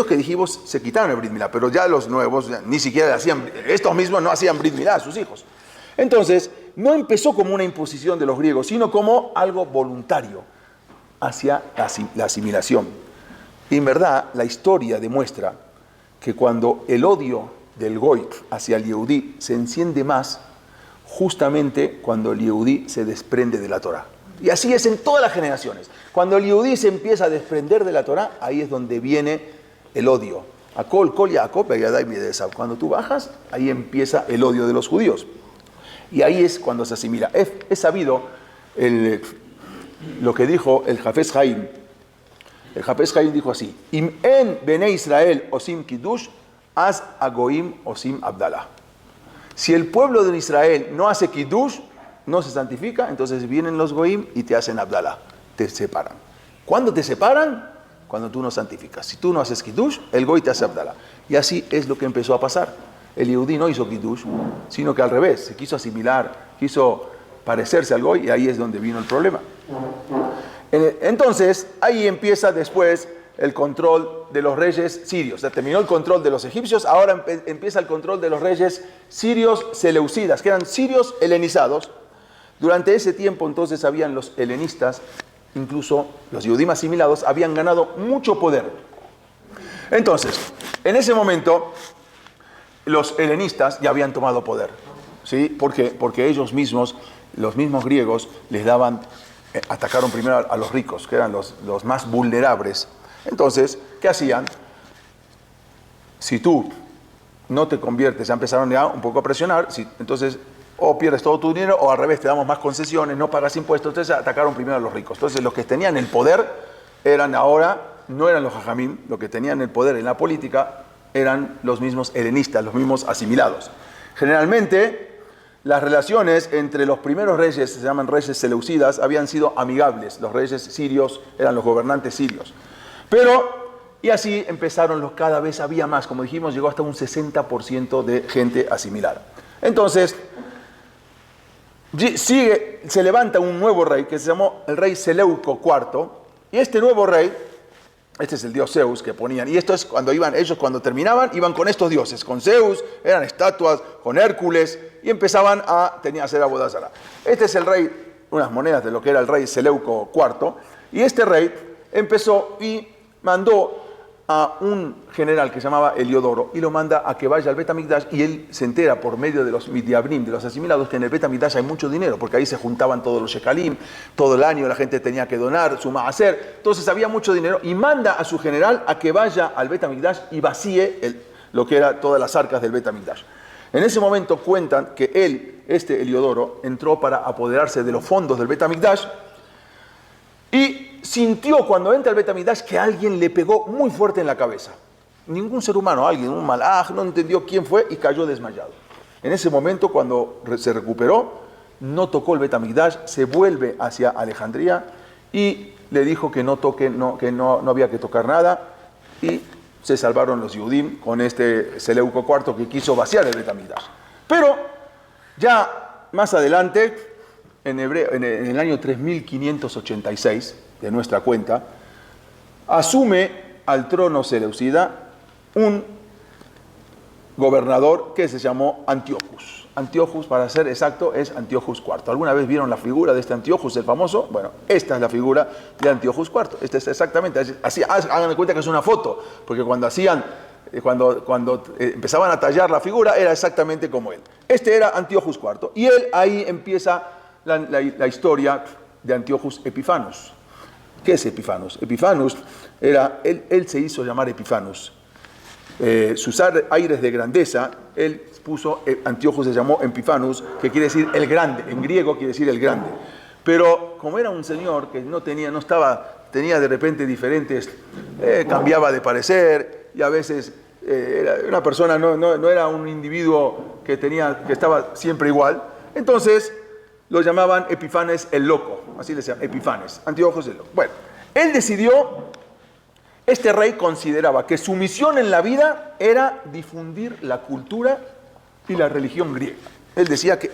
que dijimos se quitaron el Brit Milat, pero ya los nuevos ni siquiera hacían, estos mismos no hacían Brit Milat a sus hijos. Entonces, no empezó como una imposición de los griegos, sino como algo voluntario hacia la asimilación. Y en verdad, la historia demuestra que cuando el odio del Goy hacia el Yehudí se enciende más, justamente cuando el Yehudí se desprende de la Torá. Y así es en todas las generaciones. Cuando el Yehudí se empieza a desprender de la Torá, ahí es donde viene el odio. Cuando tú bajas, ahí empieza el odio de los judíos. Y ahí es cuando se asimila. Es sabido lo que dijo el Hafez Haim. El Hafez Haim dijo así: Im en Bene Israel osim kiddush, az agoim osim abdalá. Si el pueblo de Israel no hace kiddush, no se santifica, entonces vienen los goim y te hacen abdalá, te separan. ¿Cuándo te separan? Cuando tú no santificas. Si tú no haces kiddush, el goy te hace abdalá. Y así es lo que empezó a pasar. El Yehudí no hizo kiddush, sino que al revés, se quiso asimilar, quiso parecerse al goy, y ahí es donde vino el problema. Entonces, ahí empieza después el control de los reyes sirios. Se terminó el control de los egipcios, ahora empieza el control de los reyes sirios seleucidas, que eran sirios helenizados. Durante ese tiempo entonces habían los helenistas, incluso los Yehudim asimilados, habían ganado mucho poder. Entonces, en ese momento, los helenistas ya habían tomado poder. ¿Sí? ¿Por qué? Porque ellos mismos, los mismos griegos, atacaron primero a los ricos, que eran los más vulnerables. Entonces, ¿qué hacían? Si tú no te conviertes, ya empezaron ya un poco a presionar, entonces o pierdes todo tu dinero o al revés, te damos más concesiones, no pagas impuestos. Entonces atacaron primero a los ricos. Entonces los que tenían el poder no eran los jajamim, los que tenían el poder en la política eran los mismos helenistas, los mismos asimilados. Generalmente, las relaciones entre los primeros reyes, se llaman reyes seleucidas, habían sido amigables. Los reyes sirios eran los gobernantes sirios. Y así empezaron cada vez había más, como dijimos, llegó hasta un 60% de gente asimilada. Entonces, se levanta un nuevo rey que se llamó el rey Seleuco IV, y este nuevo rey, este es el dios Zeus que ponían, y esto es cuando cuando terminaban, iban con estos dioses, con Zeus, eran estatuas, con Hércules, y empezaban a hacer Abodá Zará. Este es el rey, unas monedas de lo que era el rey Seleuco IV, y este rey empezó y mandó a un general que se llamaba Heliodoro y lo manda a que vaya al Bet HaMikdash, y él se entera por medio de los midiabrim, de los asimilados, que en el Bet HaMikdash hay mucho dinero, porque ahí se juntaban todos los shekalim, todo el año la gente tenía que donar su maaser, entonces había mucho dinero, y manda a su general a que vaya al Bet HaMikdash y vacíe lo que era todas las arcas del Bet HaMikdash. En ese momento cuentan que Heliodoro, entró para apoderarse de los fondos del Bet HaMikdash y sintió cuando entra al Bet HaMikdash que alguien le pegó muy fuerte en la cabeza. Ningún ser humano, un malaj, no entendió quién fue y cayó desmayado. En ese momento, cuando se recuperó, no tocó el Bet HaMikdash, se vuelve hacia Alejandría y le dijo que no había que tocar nada, y se salvaron los Yehudim con este Seleuco IV que quiso vaciar el Bet HaMikdash. Pero ya más adelante, en el año 3586 de nuestra cuenta, asume al trono seleucida un gobernador que se llamó Antíoco. Antiochus, para ser exacto, es Antiochus IV. ¿Alguna vez vieron la figura de este Antiochus, el famoso? Bueno, esta es la figura de Antiochus IV. Esta es exactamente, así, hagan de cuenta que es una foto, porque cuando empezaban a tallar la figura, era exactamente como él. Este era Antiochus IV, y él ahí empieza la historia de Antiochus Epiphanes. ¿Qué es Epiphanes? Epiphanes era, él se hizo llamar Epiphanes. Sus aires de grandeza, él puso, Antiochus se llamó Epiphanes, que quiere decir el grande, en griego quiere decir el grande. Pero como era un señor que tenía de repente diferentes, cambiaba de parecer, y a veces era una persona, no era un individuo que estaba siempre igual, entonces lo llamaban Epifanes el loco, así le decían, Epifanes, Antiochus el loco. Bueno, él decidió, este rey consideraba que su misión en la vida era difundir la cultura y la religión griega. Él decía que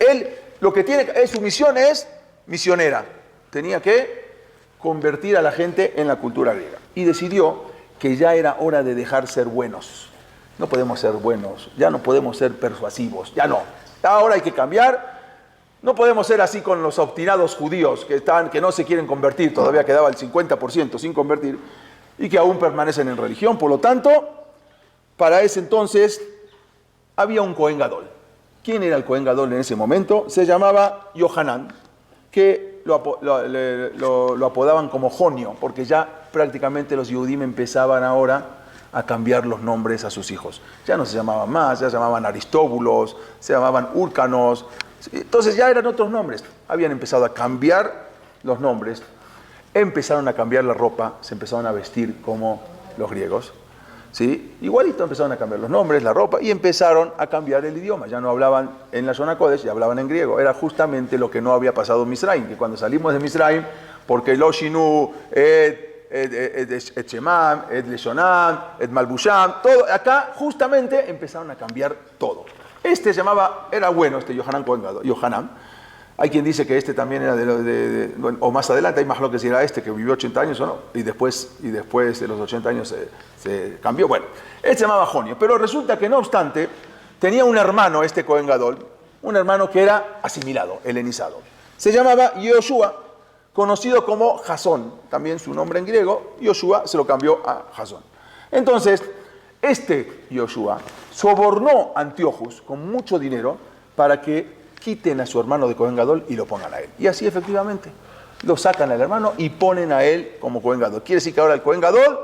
su misión es misionera, tenía que convertir a la gente en la cultura griega. Y decidió que ya era hora de dejar ser buenos. No podemos ser buenos, ya no podemos ser persuasivos, ya no. Ahora hay que cambiar. No podemos ser así con los obstinados judíos que no se quieren convertir, todavía quedaba el 50% sin convertir, y que aún permanecen en religión. Por lo tanto, para ese entonces había un Cohen Gadol. ¿Quién era el Cohen Gadol en ese momento? Se llamaba Yohanan, que lo apodaban como Jonio, porque ya prácticamente los Yehudim empezaban ahora a cambiar los nombres a sus hijos. Ya no se llamaban más, ya se llamaban Aristóbulos, se llamaban Úrcanos. Entonces ya eran otros nombres. Habían empezado a cambiar los nombres, empezaron a cambiar la ropa, se empezaron a vestir como los griegos. ¿Sí? Igualito empezaron a cambiar los nombres, la ropa, y empezaron a cambiar el idioma. Ya no hablaban en la zona Kodesh, ya hablaban en griego. Era justamente lo que no había pasado en Misraim, que cuando salimos de Misraim, porque Lo Shinu, et Shemam, et Leshonam, et Malbusham, todo, acá justamente empezaron a cambiar todo. Era bueno, Yohanan Cohen Gadol, Yohanan. Hay quien dice que este también era o más adelante, hay más lo que si era que vivió 80 años o no, y después de los 80 años se cambió. Bueno, él se llamaba Jonio, pero resulta que no obstante, tenía un hermano, Cohen Gadol, un hermano que era asimilado, helenizado. Se llamaba Yoshua, conocido como Jasón, también su nombre en griego, Yoshua se lo cambió a Jasón. Entonces, Yoshua sobornó a Antiochus con mucho dinero para que quiten a su hermano de Cohen Gadol y lo pongan a él. Y así efectivamente, lo sacan al hermano y ponen a él como Cohen Gadol. Quiere decir que ahora el Cohen Gadol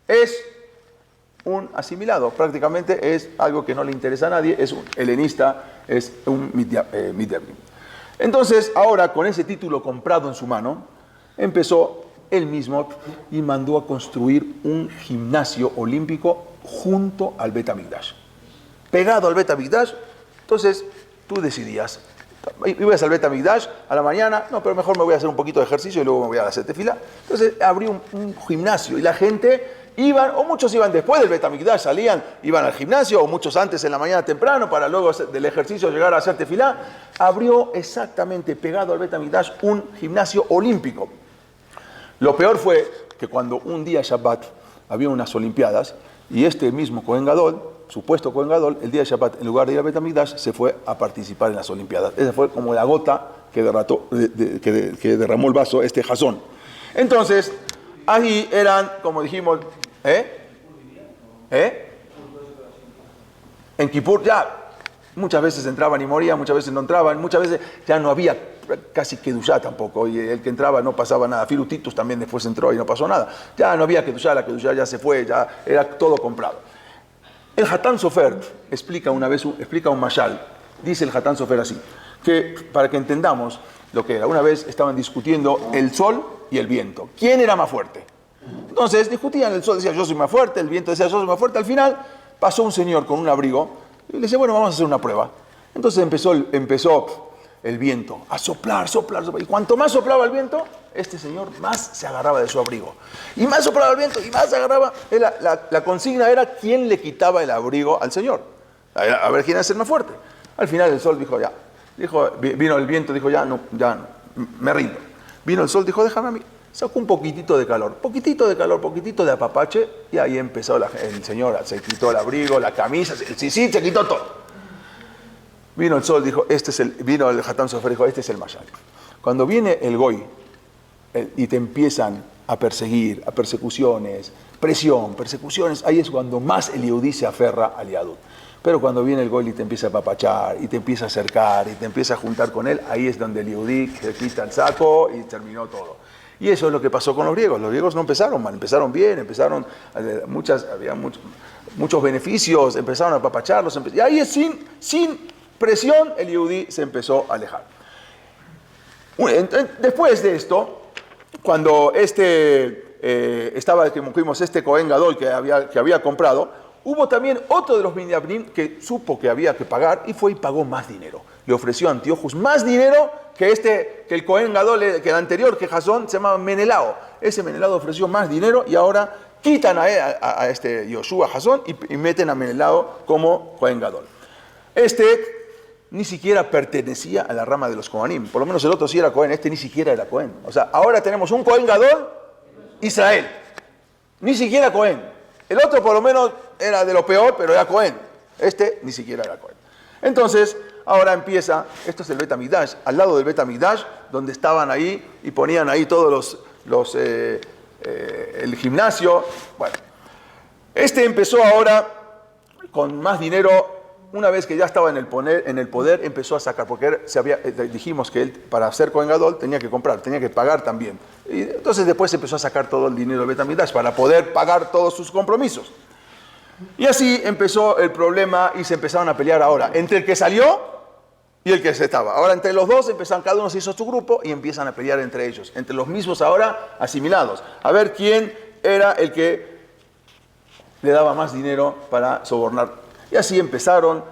es un asimilado, prácticamente es algo que no le interesa a nadie, es un helenista, es un midiabim. Entonces, ahora con ese título comprado en su mano, empezó él mismo y mandó a construir un gimnasio olímpico junto al Bet HaMikdash. Pegado al Bet HaMikdash, entonces tú decidías, ibas al Bet HaMikdash a la mañana, no, pero mejor me voy a hacer un poquito de ejercicio y luego me voy a hacer tefilá. Entonces abrió un gimnasio y la gente o muchos iban después del Bet HaMikdash, iban al gimnasio, o muchos antes en la mañana temprano para luego del ejercicio llegar a hacer tefilá. Abrió exactamente pegado al Bet HaMikdash un gimnasio olímpico. Lo peor fue que cuando un día Shabbat había unas olimpiadas y mismo Cohen Gadol, supuesto Cohen Gadol, el día de Shabbat, en lugar de ir al Bet HaMikdash, se fue a participar en las olimpiadas. Esa fue como la gota que derramó el vaso Jasón. Entonces, ahí eran, como dijimos, en Kippur ya muchas veces entraban y morían, muchas veces no entraban, muchas veces ya no había casi Kedushá tampoco, y el que entraba no pasaba nada. Filutitus también después entró y no pasó nada. Ya no había Kedushá, la Kedushá ya se fue, ya era todo comprado. El Hatán Sofer explica un mashal, dice el Hatán Sofer así, que para que entendamos lo que era, una vez estaban discutiendo el sol y el viento. ¿Quién era más fuerte? Entonces discutían, el sol decía yo soy más fuerte, el viento decía yo soy más fuerte. Al final pasó un señor con un abrigo y le dice, bueno, vamos a hacer una prueba. Entonces empezó el viento a soplar. Y cuanto más soplaba el viento, este señor más se agarraba de su abrigo. Y más soplaba el viento y más se agarraba. La consigna era quién le quitaba el abrigo al señor. A ver quién era el más fuerte. Al final el sol dijo ya. Vino el viento, dijo ya no, me rindo. Vino el sol, dijo déjame a mí. Sacó un poquitito de calor, poquitito de apapache, y ahí empezó el señor, se quitó el abrigo, la camisa, el sisí, se quitó todo. Vino el sol, dijo, vino el Hatán Sofer, dijo, este es el Mashal. Cuando viene el Goy y te empiezan a perseguir, a persecuciones, persecuciones, ahí es cuando más el Yehudí se aferra al Yadut. Pero cuando viene el Goy y te empieza a papachar, y te empieza a acercar, y te empieza a juntar con él, ahí es donde el Yehudí se quita el saco y terminó todo. Y eso es lo que pasó con los griegos. Los griegos no empezaron mal, empezaron bien, había muchos beneficios, empezaron a papacharlos, y ahí es sin presión el Yehudí se empezó a alejar. Después de esto, cuando estaba, como vimos, Cohen Gadol que había comprado, hubo también otro de los Binyamin que supo que había que pagar y fue y pagó más dinero. Le ofreció a Antiochus más dinero que el Cohen Gadol, que el anterior, que Jasón, se llamaba Menelao. Ese Menelao ofreció más dinero y ahora quitan a Yoshua Jasón y meten a Menelao como Cohen Gadol. Ni siquiera pertenecía a la rama de los Kohanim. Por lo menos el otro sí era Cohen, ni siquiera era Cohen. O sea, ahora tenemos un Cohen Gadol, Israel. Ni siquiera Cohen. El otro por lo menos era de lo peor, pero era Cohen. Ni siquiera era Cohen. Entonces, ahora empieza, esto es el Bet HaMikdash, al lado del Bet HaMikdash, donde estaban ahí y ponían ahí todos el gimnasio. Bueno, empezó ahora con más dinero. Una vez que ya estaba en el poder, empezó a sacar, porque dijimos que él, para ser Cohen Gadol, tenía que comprar, tenía que pagar también. Y entonces después empezó a sacar todo el dinero del Bet HaMikdash para poder pagar todos sus compromisos. Y así empezó el problema y se empezaron a pelear ahora entre el que salió y el que se estaba. Ahora entre los dos empezaron, cada uno se hizo su grupo y empiezan a pelear entre ellos, entre los mismos ahora asimilados, a ver quién era el que le daba más dinero para sobornar. Y así empezaron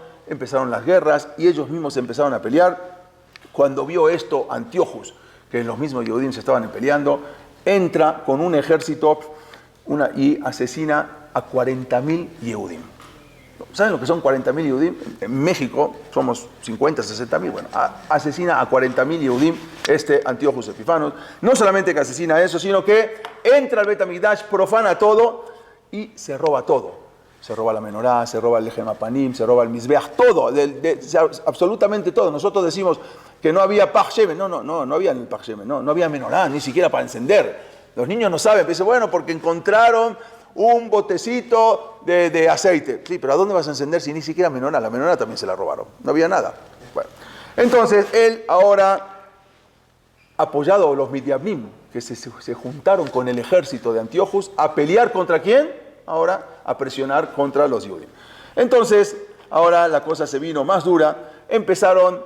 las guerras y ellos mismos empezaron a pelear. Cuando vio esto Antiochus, que los mismos Yehudim se estaban peleando, entra con un ejército y asesina a 40.000 Yehudim. ¿Saben lo que son 40.000 Yehudim? En México somos 50, 60.000. Bueno, asesina a 40.000 Yehudim Antiochus Epifanos. No solamente que asesina a eso, sino que entra al Bet HaMikdash, profana todo y se roba todo. Se roba la menorá, se roba el Lechem Apanim, se roba el Mizbeach, todo, absolutamente todo. Nosotros decimos que no había Pach Shemen, no había ni Pach Shemen, no había menorá, ni siquiera para encender. Los niños no saben, dicen, bueno, porque encontraron un botecito de aceite. Sí, pero ¿a dónde vas a encender si ni siquiera menorá? La menorá también se la robaron, no había nada. Bueno, entonces él ahora, apoyado a los Midiamim, que se juntaron con el ejército de Antiochus, a pelear ¿contra quién? Ahora a presionar contra los Yehudim. Entonces, ahora la cosa se vino más dura. Empezaron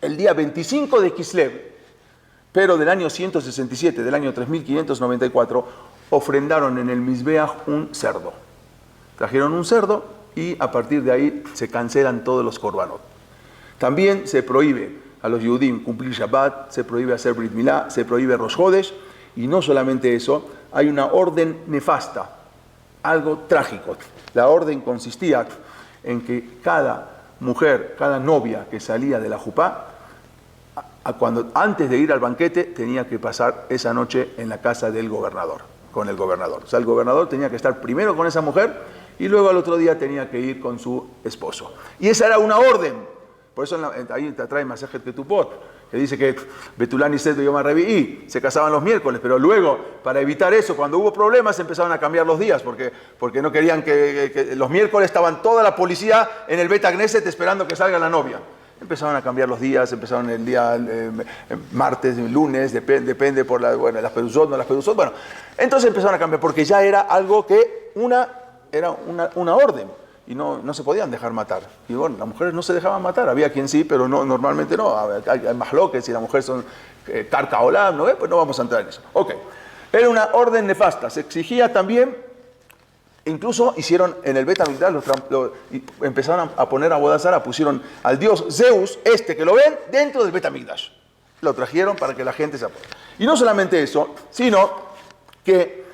el día 25 de Kislev, pero del año 167, del año 3594, ofrendaron en el Mizbeach un cerdo. Trajeron un cerdo y a partir de ahí se cancelan todos los korbanot. También se prohíbe a los Yehudim cumplir Shabbat, se prohíbe hacer Brit Milá, se prohíbe Rosh Chodesh, y no solamente eso, hay una orden nefasta, algo trágico. La orden consistía en que cada mujer, cada novia que salía de la jupá, antes de ir al banquete, tenía que pasar esa noche en la casa del gobernador, con el gobernador. O sea, el gobernador tenía que estar primero con esa mujer y luego al otro día tenía que ir con su esposo. Y esa era una orden. Por eso ahí te trae Masejet Ketubot, que dice que Betulán y Sed Yom HaRevi'i se casaban los miércoles, pero luego, para evitar eso, cuando hubo problemas, empezaron a cambiar los días, porque no querían que los miércoles estaban toda la policía en el Bet HaKnesset esperando que salga la novia. Empezaron a cambiar los días, empezaron el día martes, lunes, depende por las peruzot, no las peruzot. Bueno, entonces empezaron a cambiar, porque ya era algo que era una orden. Y no se podían dejar matar. Y bueno, las mujeres no se dejaban matar. Había quien sí, pero normalmente no. Hay más loques y las mujeres son carca olam, ¿no? Pues no vamos a entrar en eso. Ok. Era una orden nefasta. Se exigía también, incluso hicieron en el Bet HaMikdash, empezaron a poner a Bodazara, pusieron al dios Zeus, que lo ven, dentro del Bet HaMikdash. Lo trajeron para que la gente se apoye. Y no solamente eso, sino que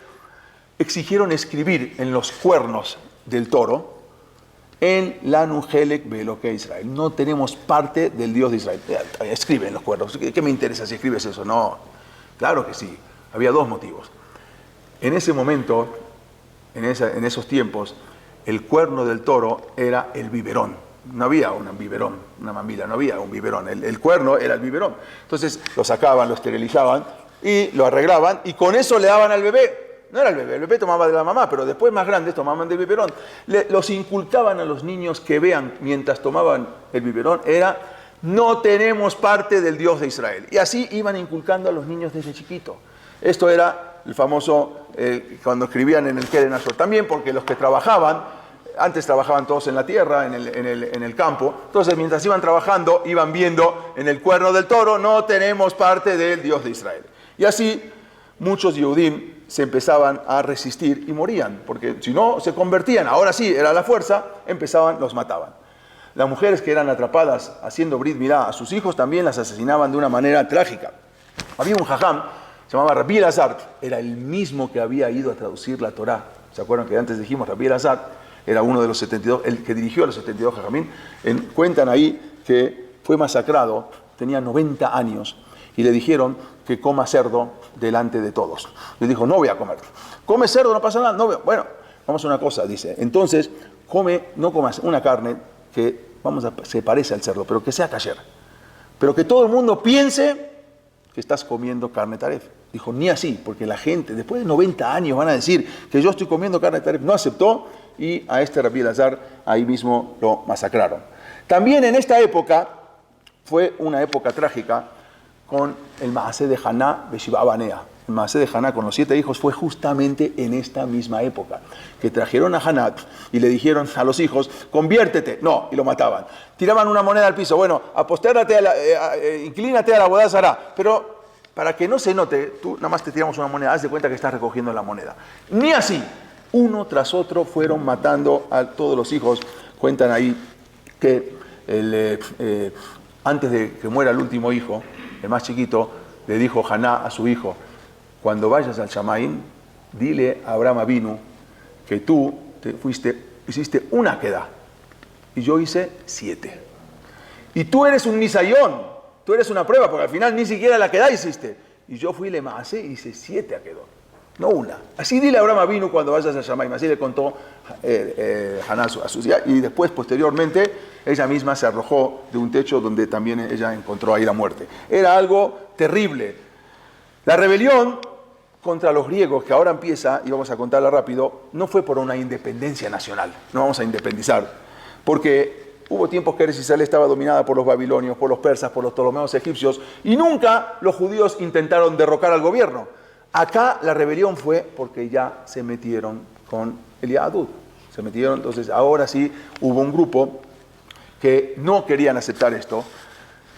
exigieron escribir en los cuernos del toro, en la Nuhelek Beloque Israel. No tenemos parte del Dios de Israel. Escribe en los cuernos. ¿Qué me interesa si escribes eso? No, claro que sí. Había dos motivos. En ese momento, en esos tiempos, el cuerno del toro era el biberón. no había un biberón, una mamila, no había un biberón. El cuerno era el biberón. Entonces lo sacaban, lo esterilizaban y lo arreglaban y con eso le daban al bebé. No era el bebé tomaba de la mamá, pero después más grandes tomaban del biberón. Los inculcaban a los niños que vean mientras tomaban el biberón, era no tenemos parte del Dios de Israel. Y así iban inculcando a los niños desde chiquito. Esto era el famoso, cuando escribían en el Keren Ashor. También porque los que trabajaban, antes trabajaban todos en la tierra, en el campo. Entonces, mientras iban trabajando, iban viendo en el cuerno del toro, no tenemos parte del Dios de Israel. Y así, muchos Yehudim se empezaban a resistir y morían, porque si no, se convertían, ahora sí, era la fuerza, los mataban. Las mujeres que eran atrapadas haciendo Brit Milá a sus hijos también las asesinaban de una manera trágica. Había un jajam, se llamaba Rabbi Elazar, era el mismo que había ido a traducir la Torá. ¿Se acuerdan que antes dijimos Rabbi Elazar? Era uno de los 72, el que dirigió a los 72 jajamín. Cuentan ahí que fue masacrado, tenía 90 años, y le dijeron que coma cerdo delante de todos. Le dijo, no voy a comer. Come cerdo, no pasa nada. No voy. Bueno, vamos a una cosa, dice. Entonces, no comas una carne que se parece al cerdo, pero que sea kasher. Pero que todo el mundo piense que estás comiendo carne taref. Dijo, ni así, porque la gente, después de 90 años, van a decir que yo estoy comiendo carne taref. No aceptó y a este Rabbi Elazar ahí mismo lo masacraron. También en esta época, fue una época trágica, con el Maaseh de Haná Beshiva Banea. El Maaseh de Haná con los 7 hijos fue justamente en esta misma época, que trajeron a Haná y le dijeron a los hijos, conviértete. No, y lo mataban. Tiraban una moneda al piso. Bueno, inclínate a la Avodat Zará. Pero para que no se note, tú nada más te tiramos una moneda, haz de cuenta que estás recogiendo la moneda. Ni así. Uno tras otro fueron matando a todos los hijos. Cuentan ahí que antes de que muera el último hijo, el más chiquito, le dijo Haná a su hijo, cuando vayas al Shamaim, dile a Abraham Avinu que tú hiciste una quedá y yo hice 7. Y tú eres un nisayón, tú eres una prueba, porque al final ni siquiera la quedá hiciste. Y yo fui le maasé y hice 7 quedó, no una. Así dile a Abraham Avinu cuando vayas al Shamaim, así le contó Haná a sus hijas. Y después, posteriormente, ella misma se arrojó de un techo donde también ella encontró ahí la muerte. Era algo terrible. La rebelión contra los griegos, que ahora empieza, y vamos a contarla rápido, no fue por una independencia nacional. No vamos a independizar. Porque hubo tiempos que Eretz Israel estaba dominada por los babilonios, por los persas, por los ptolomeos egipcios, y nunca los judíos intentaron derrocar al gobierno. Acá la rebelión fue porque ya se metieron con el Yahadut. Se metieron, entonces ahora sí hubo un grupo que no querían aceptar esto.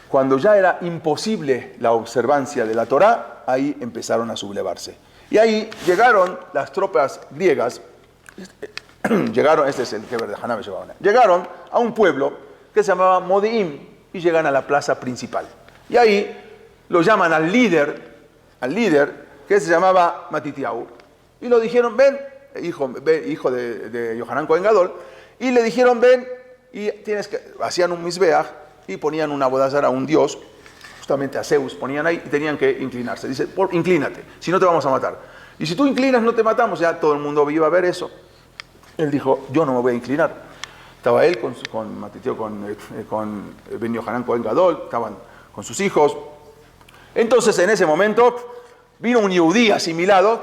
Cuando ya era imposible la observancia de la Torá, ahí empezaron a sublevarse. Y ahí llegaron las tropas griegas, este es el Keber de Haná Beshiva Banea, llegaron a un pueblo que se llamaba Modi'im y llegan a la plaza principal. Y ahí lo llaman al líder que se llamaba Matitiau, y lo dijeron, ven, hijo de Yohanan Cohen Gadol, y le dijeron, ven, y hacían un misbeach y ponían una Avodat Zará a un dios, justamente a Zeus ponían ahí y tenían que inclinarse. Dice, inclínate, si no te vamos a matar. Y si tú inclinas no te matamos, ya todo el mundo iba a ver eso. Él dijo, yo no me voy a inclinar. Estaba él con Matitiau, con Ben Yohanan Cohen Gadol, estaban con sus hijos. Entonces en ese momento vino un Yehudí asimilado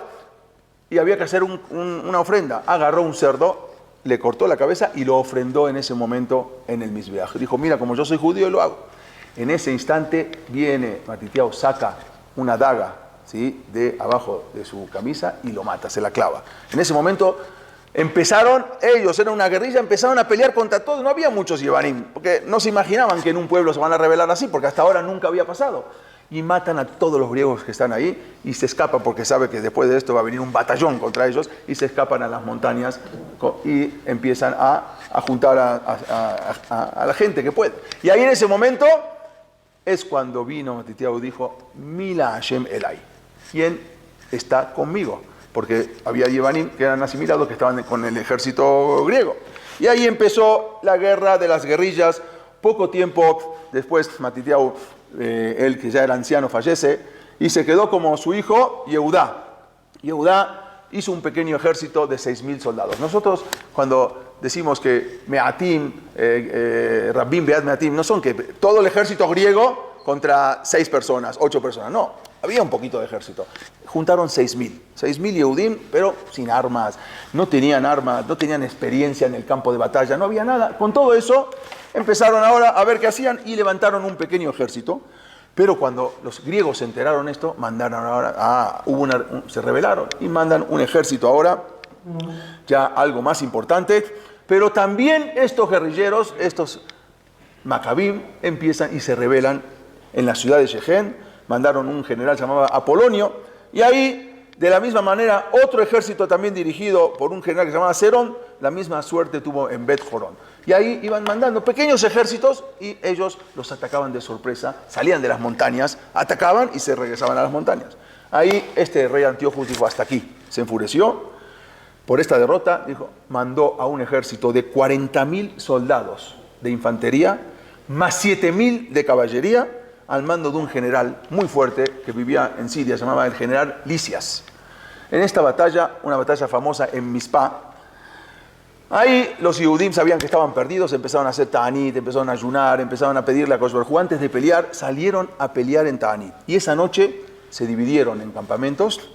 y había que hacer una ofrenda. Agarró un cerdo, le cortó la cabeza y lo ofrendó en ese momento en el misbeach. Dijo, mira, como yo soy judío, lo hago. En ese instante viene Matitiau, saca una daga, ¿sí?, de abajo de su camisa y lo mata, se la clava. En ese momento empezaron, ellos eran una guerrilla, empezaron a pelear contra todos. No había muchos Yevanim, porque no se imaginaban que en un pueblo se van a rebelar así, porque hasta ahora nunca había pasado. Y matan a todos los griegos que están ahí y se escapan porque sabe que después de esto va a venir un batallón contra ellos y se escapan a las montañas y empiezan a juntar a la gente que puede. Y ahí en ese momento es cuando vino Matitiau y dijo, Mila Hashem Elai, ¿quién está conmigo? Porque había Yevanim que eran asimilados, que estaban con el ejército griego. Y ahí empezó la guerra de las guerrillas. Poco tiempo después Matitiau, él que ya era anciano, fallece y se quedó como su hijo Yehudá. Yehudá hizo un pequeño ejército de 6.000 soldados. Nosotros cuando decimos que Meatim, Rabbim Beat Meatim, no son que todo el ejército griego contra 6 personas, 8 personas, no, había un poquito de ejército. Juntaron 6.000 Yehudim, pero sin armas, no tenían armas, no tenían experiencia en el campo de batalla, no había nada. Con todo eso, empezaron ahora a ver qué hacían y levantaron un pequeño ejército. Pero cuando los griegos se enteraron esto, mandaron ahora, se rebelaron y mandan un ejército ahora, ya algo más importante. Pero también estos guerrilleros, estos Macabim, empiezan y se rebelan en la ciudad de Shechem. Mandaron un general llamado Apolonio, y ahí, de la misma manera, otro ejército también dirigido por un general que se llamaba Serón, la misma suerte tuvo en Bet Jorón. Y ahí iban mandando pequeños ejércitos y ellos los atacaban de sorpresa, salían de las montañas, atacaban y se regresaban a las montañas. Ahí este rey Antíoco dijo, hasta aquí, se enfureció por esta derrota, dijo, mandó a un ejército de 40.000 soldados de infantería, más 7.000 de caballería, al mando de un general muy fuerte que vivía en Siria, se llamaba el general Lisias. En esta batalla, una batalla famosa en Mizpah, ahí los Yehudim sabían que estaban perdidos, empezaron a hacer ta'anit, empezaron a ayunar, empezaron a pedirle a Akadosh Baruj Hu. Antes de pelear, salieron a pelear en ta'anit. Y esa noche se dividieron en campamentos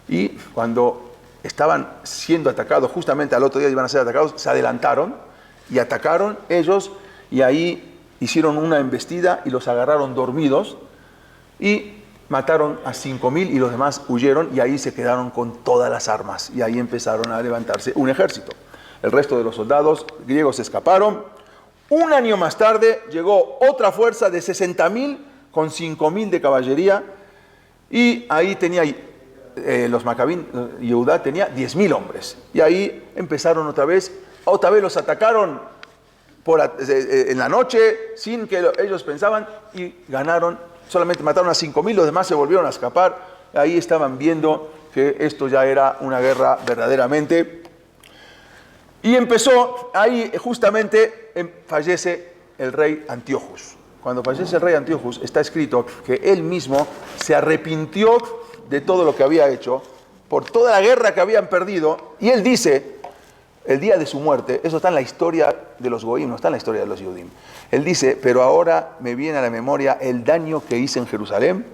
y cuando estaban siendo atacados, justamente al otro día iban a ser atacados, se adelantaron y atacaron ellos y ahí hicieron una embestida y los agarraron dormidos y mataron a 5.000 y los demás huyeron y ahí se quedaron con todas las armas y ahí empezaron a levantarse un ejército. El resto de los soldados griegos escaparon. Un año más tarde llegó otra fuerza de 60.000 con 5.000 de caballería y ahí tenía los Macabín, Yehudá tenía 10.000 hombres y ahí empezaron otra vez los atacaron en la noche, sin que ellos pensaban, y ganaron, solamente mataron a 5.000, los demás se volvieron a escapar. Ahí estaban viendo que esto ya era una guerra verdaderamente. Y empezó, ahí justamente fallece el rey Antíochus. Cuando fallece el rey Antíochus, está escrito que él mismo se arrepintió de todo lo que había hecho, por toda la guerra que habían perdido, y él dice, el día de su muerte, eso está en la historia de los Goim, no está en la historia de los Yehudim. Él dice, pero ahora me viene a la memoria el daño que hice en Jerusalén,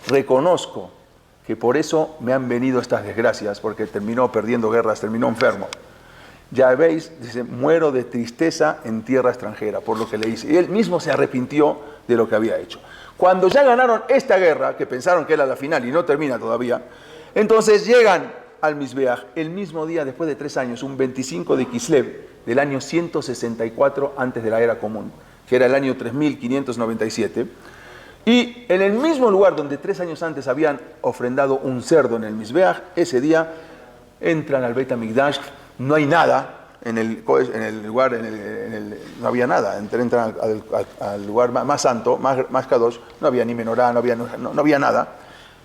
reconozco que por eso me han venido estas desgracias, porque terminó perdiendo guerras, terminó enfermo. Ya veis, dice, muero de tristeza en tierra extranjera, por lo que le hice. Y él mismo se arrepintió de lo que había hecho. Cuando ya ganaron esta guerra, que pensaron que era la final y no termina todavía, entonces llegan al Mizbeach, el mismo día, después de 3 años, un 25 de Kislev, del año 164 antes de la era común, que era el año 3597, y en el mismo lugar donde 3 años antes habían ofrendado un cerdo en el Mizbeach, ese día entran al Beit HaMikdash, no hay nada en el lugar, no había nada, entran al lugar más santo, más kadosh, no había ni menorá, no había nada,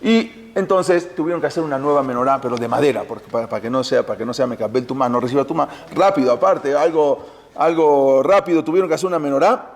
y entonces tuvieron que hacer una nueva menorá, pero de madera, porque para que no sea mekabel tumá, no reciba tumá, rápido, aparte, algo rápido, tuvieron que hacer una menorá,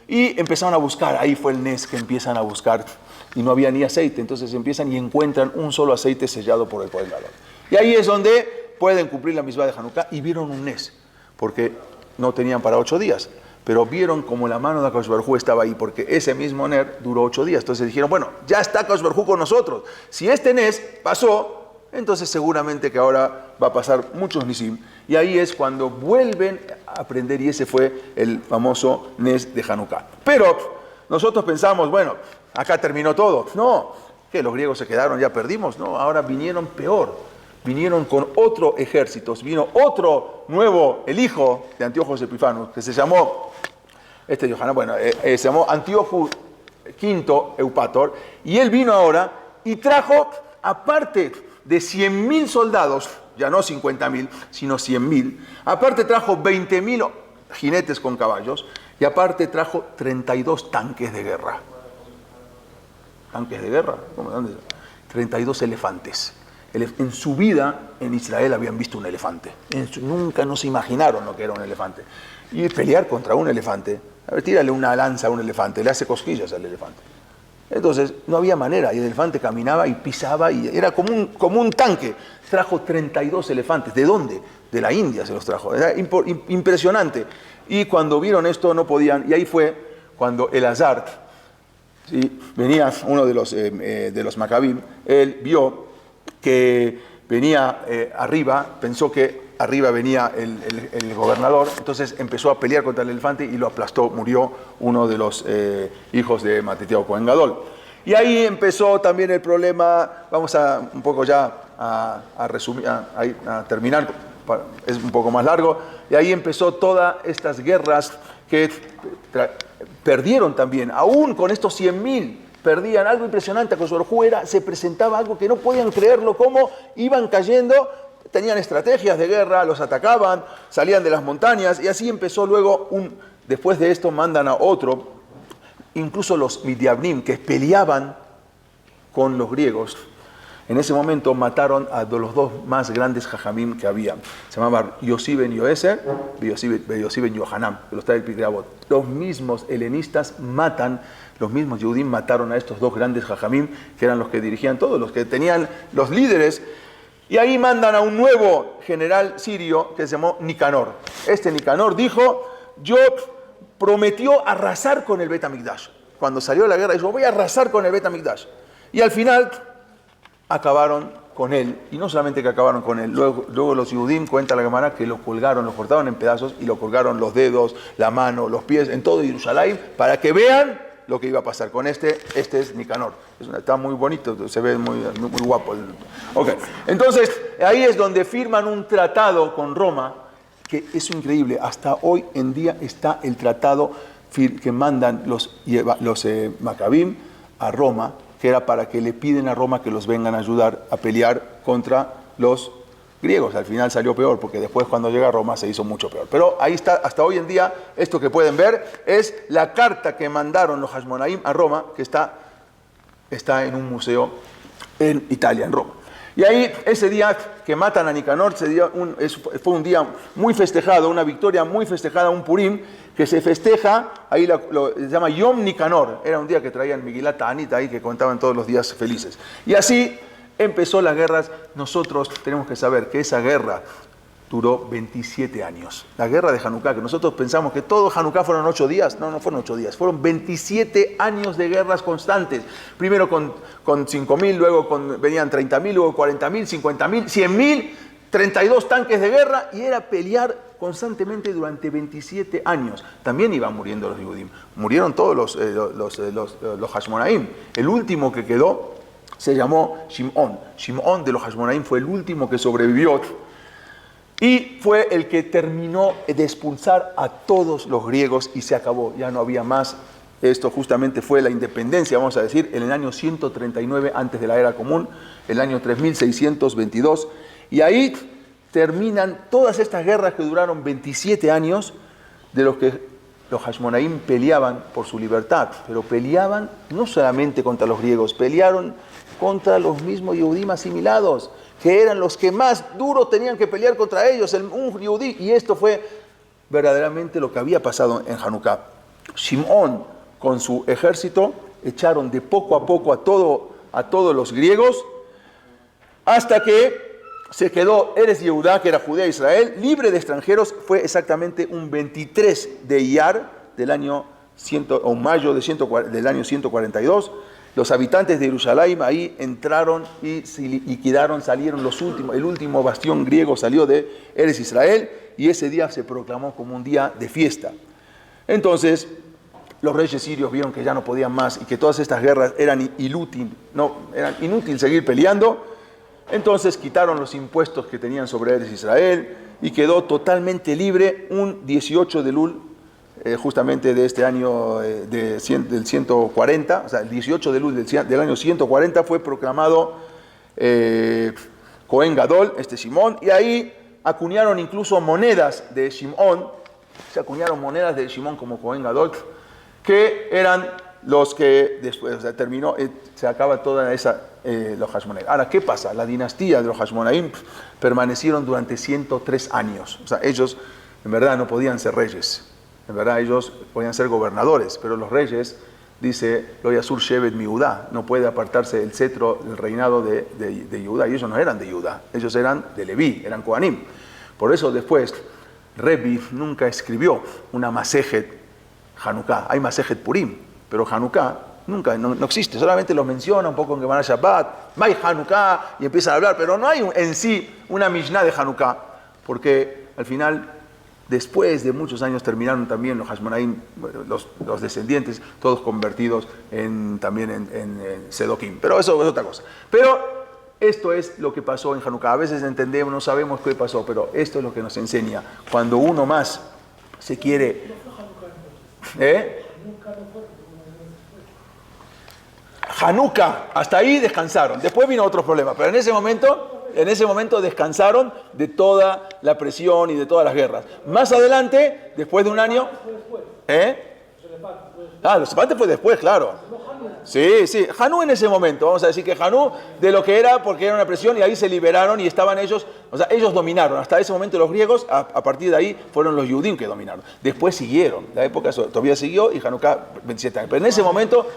y empezaron a buscar, ahí fue el Nes que empiezan a buscar, y no había ni aceite, entonces empiezan y encuentran un solo aceite sellado por el Kohen Gadol. Y ahí es donde pueden cumplir la misma de Hanukkah, y vieron un Nes, porque no tenían para 8 días, pero vieron como la mano de Akadosh Baruj Hu estaba ahí, porque ese mismo Ner duró 8 días. Entonces dijeron, bueno, ya está Akadosh Baruj Hu con nosotros. Si este Nes pasó, entonces seguramente que ahora va a pasar muchos Nisim. Y ahí es cuando vuelven a aprender, y ese fue el famoso Nes de Hanukkah. Pero nosotros pensamos, bueno, acá terminó todo. No, que los griegos se quedaron, ya perdimos. No, ahora vinieron peor. Vinieron con otro ejército, vino otro nuevo, el hijo de Antíochos Epifanos, que se llamó, se llamó Antíoco V Eupator, y él vino ahora y trajo, aparte de 100.000 soldados, ya no 50.000, sino 100.000, aparte trajo 20.000 jinetes con caballos, y aparte trajo 32 tanques de guerra. ¿Tanques de guerra? ¿Cómo? ¿Dónde? 32 elefantes. En su vida en Israel habían visto un elefante. Nunca no se imaginaron lo que era un elefante. Y pelear contra un elefante, a ver, tírale una lanza a un elefante, le hace cosquillas al elefante. Entonces no había manera, y el elefante caminaba y pisaba y era como un tanque. Trajo 32 elefantes. ¿De dónde? De la India se los trajo. Era impresionante. Y cuando vieron esto no podían, y ahí fue cuando Elazar, ¿sí? Venía uno de los Macabim, él vio que venía arriba, pensó que arriba venía el gobernador, entonces empezó a pelear contra el elefante y lo aplastó, murió uno de los hijos de Matitiao Cohen Gadol. Y ahí empezó también el problema, vamos a un poco ya a resumir, a terminar, es un poco más largo, y ahí empezó todas estas guerras que perdieron también, aún con estos 100.000, perdían algo impresionante. Con su se presentaba algo que no podían creerlo, cómo iban cayendo, tenían estrategias de guerra, los atacaban, salían de las montañas, y así empezó luego después de esto mandan a otro, incluso los Midiabnim, que peleaban con los griegos. En ese momento mataron a los dos más grandes jajamim que había. Se llamaban Yossi ben Yoeser y Yossi ben Yohanan, que los trae el Pirkei Avot. Los mismos helenistas los mismos Yehudim mataron a estos dos grandes jajamim, que eran los que dirigían todos, los que tenían los líderes. Y ahí mandan a un nuevo general sirio que se llamó Nicanor. Este Nicanor dijo, yo prometió arrasar con el Bet HaMikdash. Cuando salió la guerra dijo, voy a arrasar con el Bet HaMikdash. Y al final acabaron con él, y no solamente que acabaron con él, luego los Yehudim, cuenta la Gemara, que lo colgaron, lo cortaron en pedazos y lo colgaron los dedos, la mano, los pies, en todo Jerusalén, para que vean lo que iba a pasar con este es Nicanor. Está muy bonito, se ve muy guapo. Okay. Entonces, ahí es donde firman un tratado con Roma, que es increíble, hasta hoy en día está el tratado que mandan los Macabim a Roma, que era para que le piden a Roma que los vengan a ayudar a pelear contra los griegos. Al final salió peor, porque después cuando llega a Roma se hizo mucho peor. Pero ahí está, hasta hoy en día, esto que pueden ver es la carta que mandaron los Hashmonaim a Roma, que está en un museo en Italia, en Roma. Y ahí, ese día que matan a Nicanor, fue un día muy festejado, una victoria muy festejada, un Purim, que se festeja, ahí se llama Yom Nicanor. Era un día que traían Megillat Ta'anit ahí, que contaban todos los días felices. Y así empezó las guerras. Nosotros tenemos que saber que esa guerra duró 27 años. La guerra de Hanukkah, que nosotros pensamos que todo Hanukkah fueron 8 días. No fueron 8 días. Fueron 27 años de guerras constantes. Primero con 5.000, luego venían 30.000, luego 40.000, 50.000, 100.000, 32 tanques de guerra, y era pelear constantemente durante 27 años. También iban muriendo los Yehudim. Murieron todos los Hashmonaim. El último que quedó se llamó Shimón. Shimón de los Hashmonaim fue el último que sobrevivió. Y fue el que terminó de expulsar a todos los griegos y se acabó. Ya no había más. Esto justamente fue la independencia, vamos a decir, en el año 139 antes de la era común, el año 3622. Y ahí terminan todas estas guerras que duraron 27 años, de los que los Hashmonaim peleaban por su libertad. Pero peleaban no solamente contra los griegos, pelearon contra los mismos Yehudim asimilados, que eran los que más duro tenían que pelear contra ellos, un Yehudí. Y esto fue verdaderamente lo que había pasado en Hanukkah. Shimón, con su ejército, echaron de poco a poco a todos los griegos, hasta que se quedó Eretz Yehudá, que era Judea e Israel, libre de extranjeros. Fue exactamente un 23 de Iyar del año mayo del año 142. Los habitantes de Jerusalén ahí entraron y se liquidaron, salieron el último bastión griego salió de Eretz Israel, y ese día se proclamó como un día de fiesta. Entonces, los reyes sirios vieron que ya no podían más y que todas estas guerras eran inútil seguir peleando. Entonces quitaron los impuestos que tenían sobre Eretz Israel y quedó totalmente libre un 18 de Elul, justamente de este año del 140, o sea, el 18 de Elul del año 140 fue proclamado Cohen Gadol, Shimón, y ahí acuñaron incluso monedas de Shimón, se acuñaron monedas de Shimón como Cohen Gadol, que eran los que después, o sea, se acaba toda esa, los Hashmonaim. Ahora, ¿qué pasa? La dinastía de los Hashmonaim permanecieron durante 103 años. O sea, ellos en verdad no podían ser reyes. En verdad ellos podían ser gobernadores, pero los reyes dice, lo Yasur Shevet mi Yudá, no puede apartarse el cetro del reinado de Judá. Y ellos no eran de Judá, ellos eran de Leví, eran Kohanim. Por eso después, Rebbi nunca escribió una Masejet Hanukkah. Hay Masejet Purim, pero Hanukkah nunca, no existe. Solamente lo menciona un poco en Gemara Shabbat, May Hanukkah, y empiezan a hablar, pero no hay en sí una Mishnah de Hanukkah, porque al final, después de muchos años, terminaron también los Hashmonaim, los descendientes, todos convertidos también en Sedokim. Pero eso es otra cosa. Pero esto es lo que pasó en Hanukkah. A veces entendemos, no sabemos qué pasó, pero esto es lo que nos enseña. Cuando uno más se quiere... Hanukkah, hasta ahí descansaron. Después vino otro problema, pero en ese momento descansaron de toda la presión y de todas las guerras. Más adelante, después de un año... los Sefates fue después, claro. Sí, Hanú en ese momento, vamos a decir que Hanú de lo que era, porque era una presión, y ahí se liberaron y estaban ellos, o sea, ellos dominaron. Hasta ese momento los griegos, a partir de ahí fueron los Yudim que dominaron. Después siguieron, la época todavía siguió y Hanukkah 27 años. Pero en ese momento...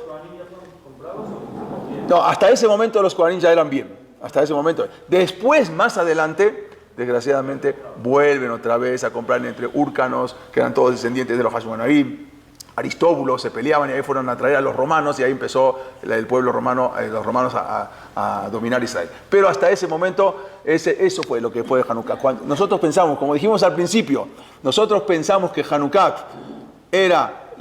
No, hasta ese momento los Kohanim ya eran bien. Hasta ese momento. Después, más adelante, desgraciadamente, vuelven otra vez a comprar entre Hurcanos, que eran todos descendientes de los Hashmonaim, Aristóbulo, se peleaban y ahí fueron a traer a los romanos y ahí empezó el pueblo romano, los romanos a dominar Israel. Pero hasta ese momento, eso fue lo que fue Hanukkah. Cuando nosotros pensamos, como dijimos al principio, nosotros pensamos que Hanukkah era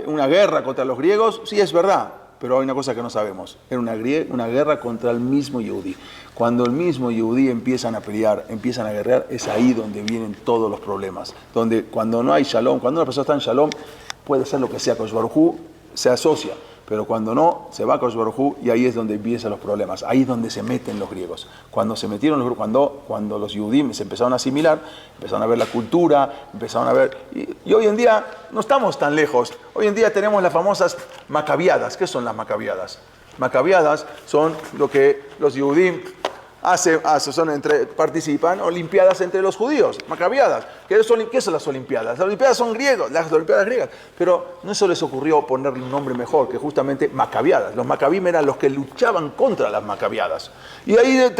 una guerra contra los griegos, sí es verdad. Pero hay una cosa que no sabemos. Era una guerra contra el mismo Yehudí. Cuando el mismo Yehudí empiezan a pelear, empiezan a guerrear, es ahí donde vienen todos los problemas. Donde cuando no hay shalom, cuando una persona está en shalom, puede ser lo que sea, Kosh Baruj Hu se asocia. Pero cuando no, se va a Kosh Baruj Hu y ahí es donde empiezan los problemas. Ahí es donde se meten los griegos. Cuando se metieron cuando los Yehudim se empezaron a asimilar, empezaron a ver la cultura, empezaron a ver... Y hoy en día no estamos tan lejos. Hoy en día tenemos las famosas macabiadas. ¿Qué son las macabiadas? Macabiadas son lo que los Yehudim participan olimpiadas entre los judíos, macabiadas. ¿Qué son las olimpiadas? Las olimpiadas son las olimpiadas griegas, pero no se les ocurrió ponerle un nombre mejor que justamente macabiadas. Los macabim eran los que luchaban contra las macabiadas. Y ahí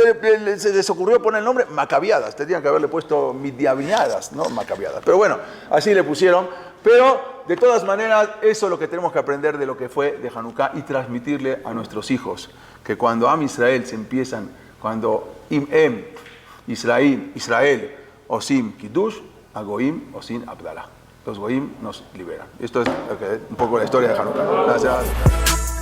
se les ocurrió poner el nombre macabiadas. Tendrían que haberle puesto midianiadas, no macabiadas. Pero bueno, así le pusieron. Pero de todas maneras, eso es lo que tenemos que aprender de lo que fue de Hanukkah y transmitirle a nuestros hijos, que cuando Am Israel cuando Israel, Osim Kiddush, a Goim, Osim Abdallah. Los Goim nos liberan. Esto es un poco la historia de Hanukkah. Gracias.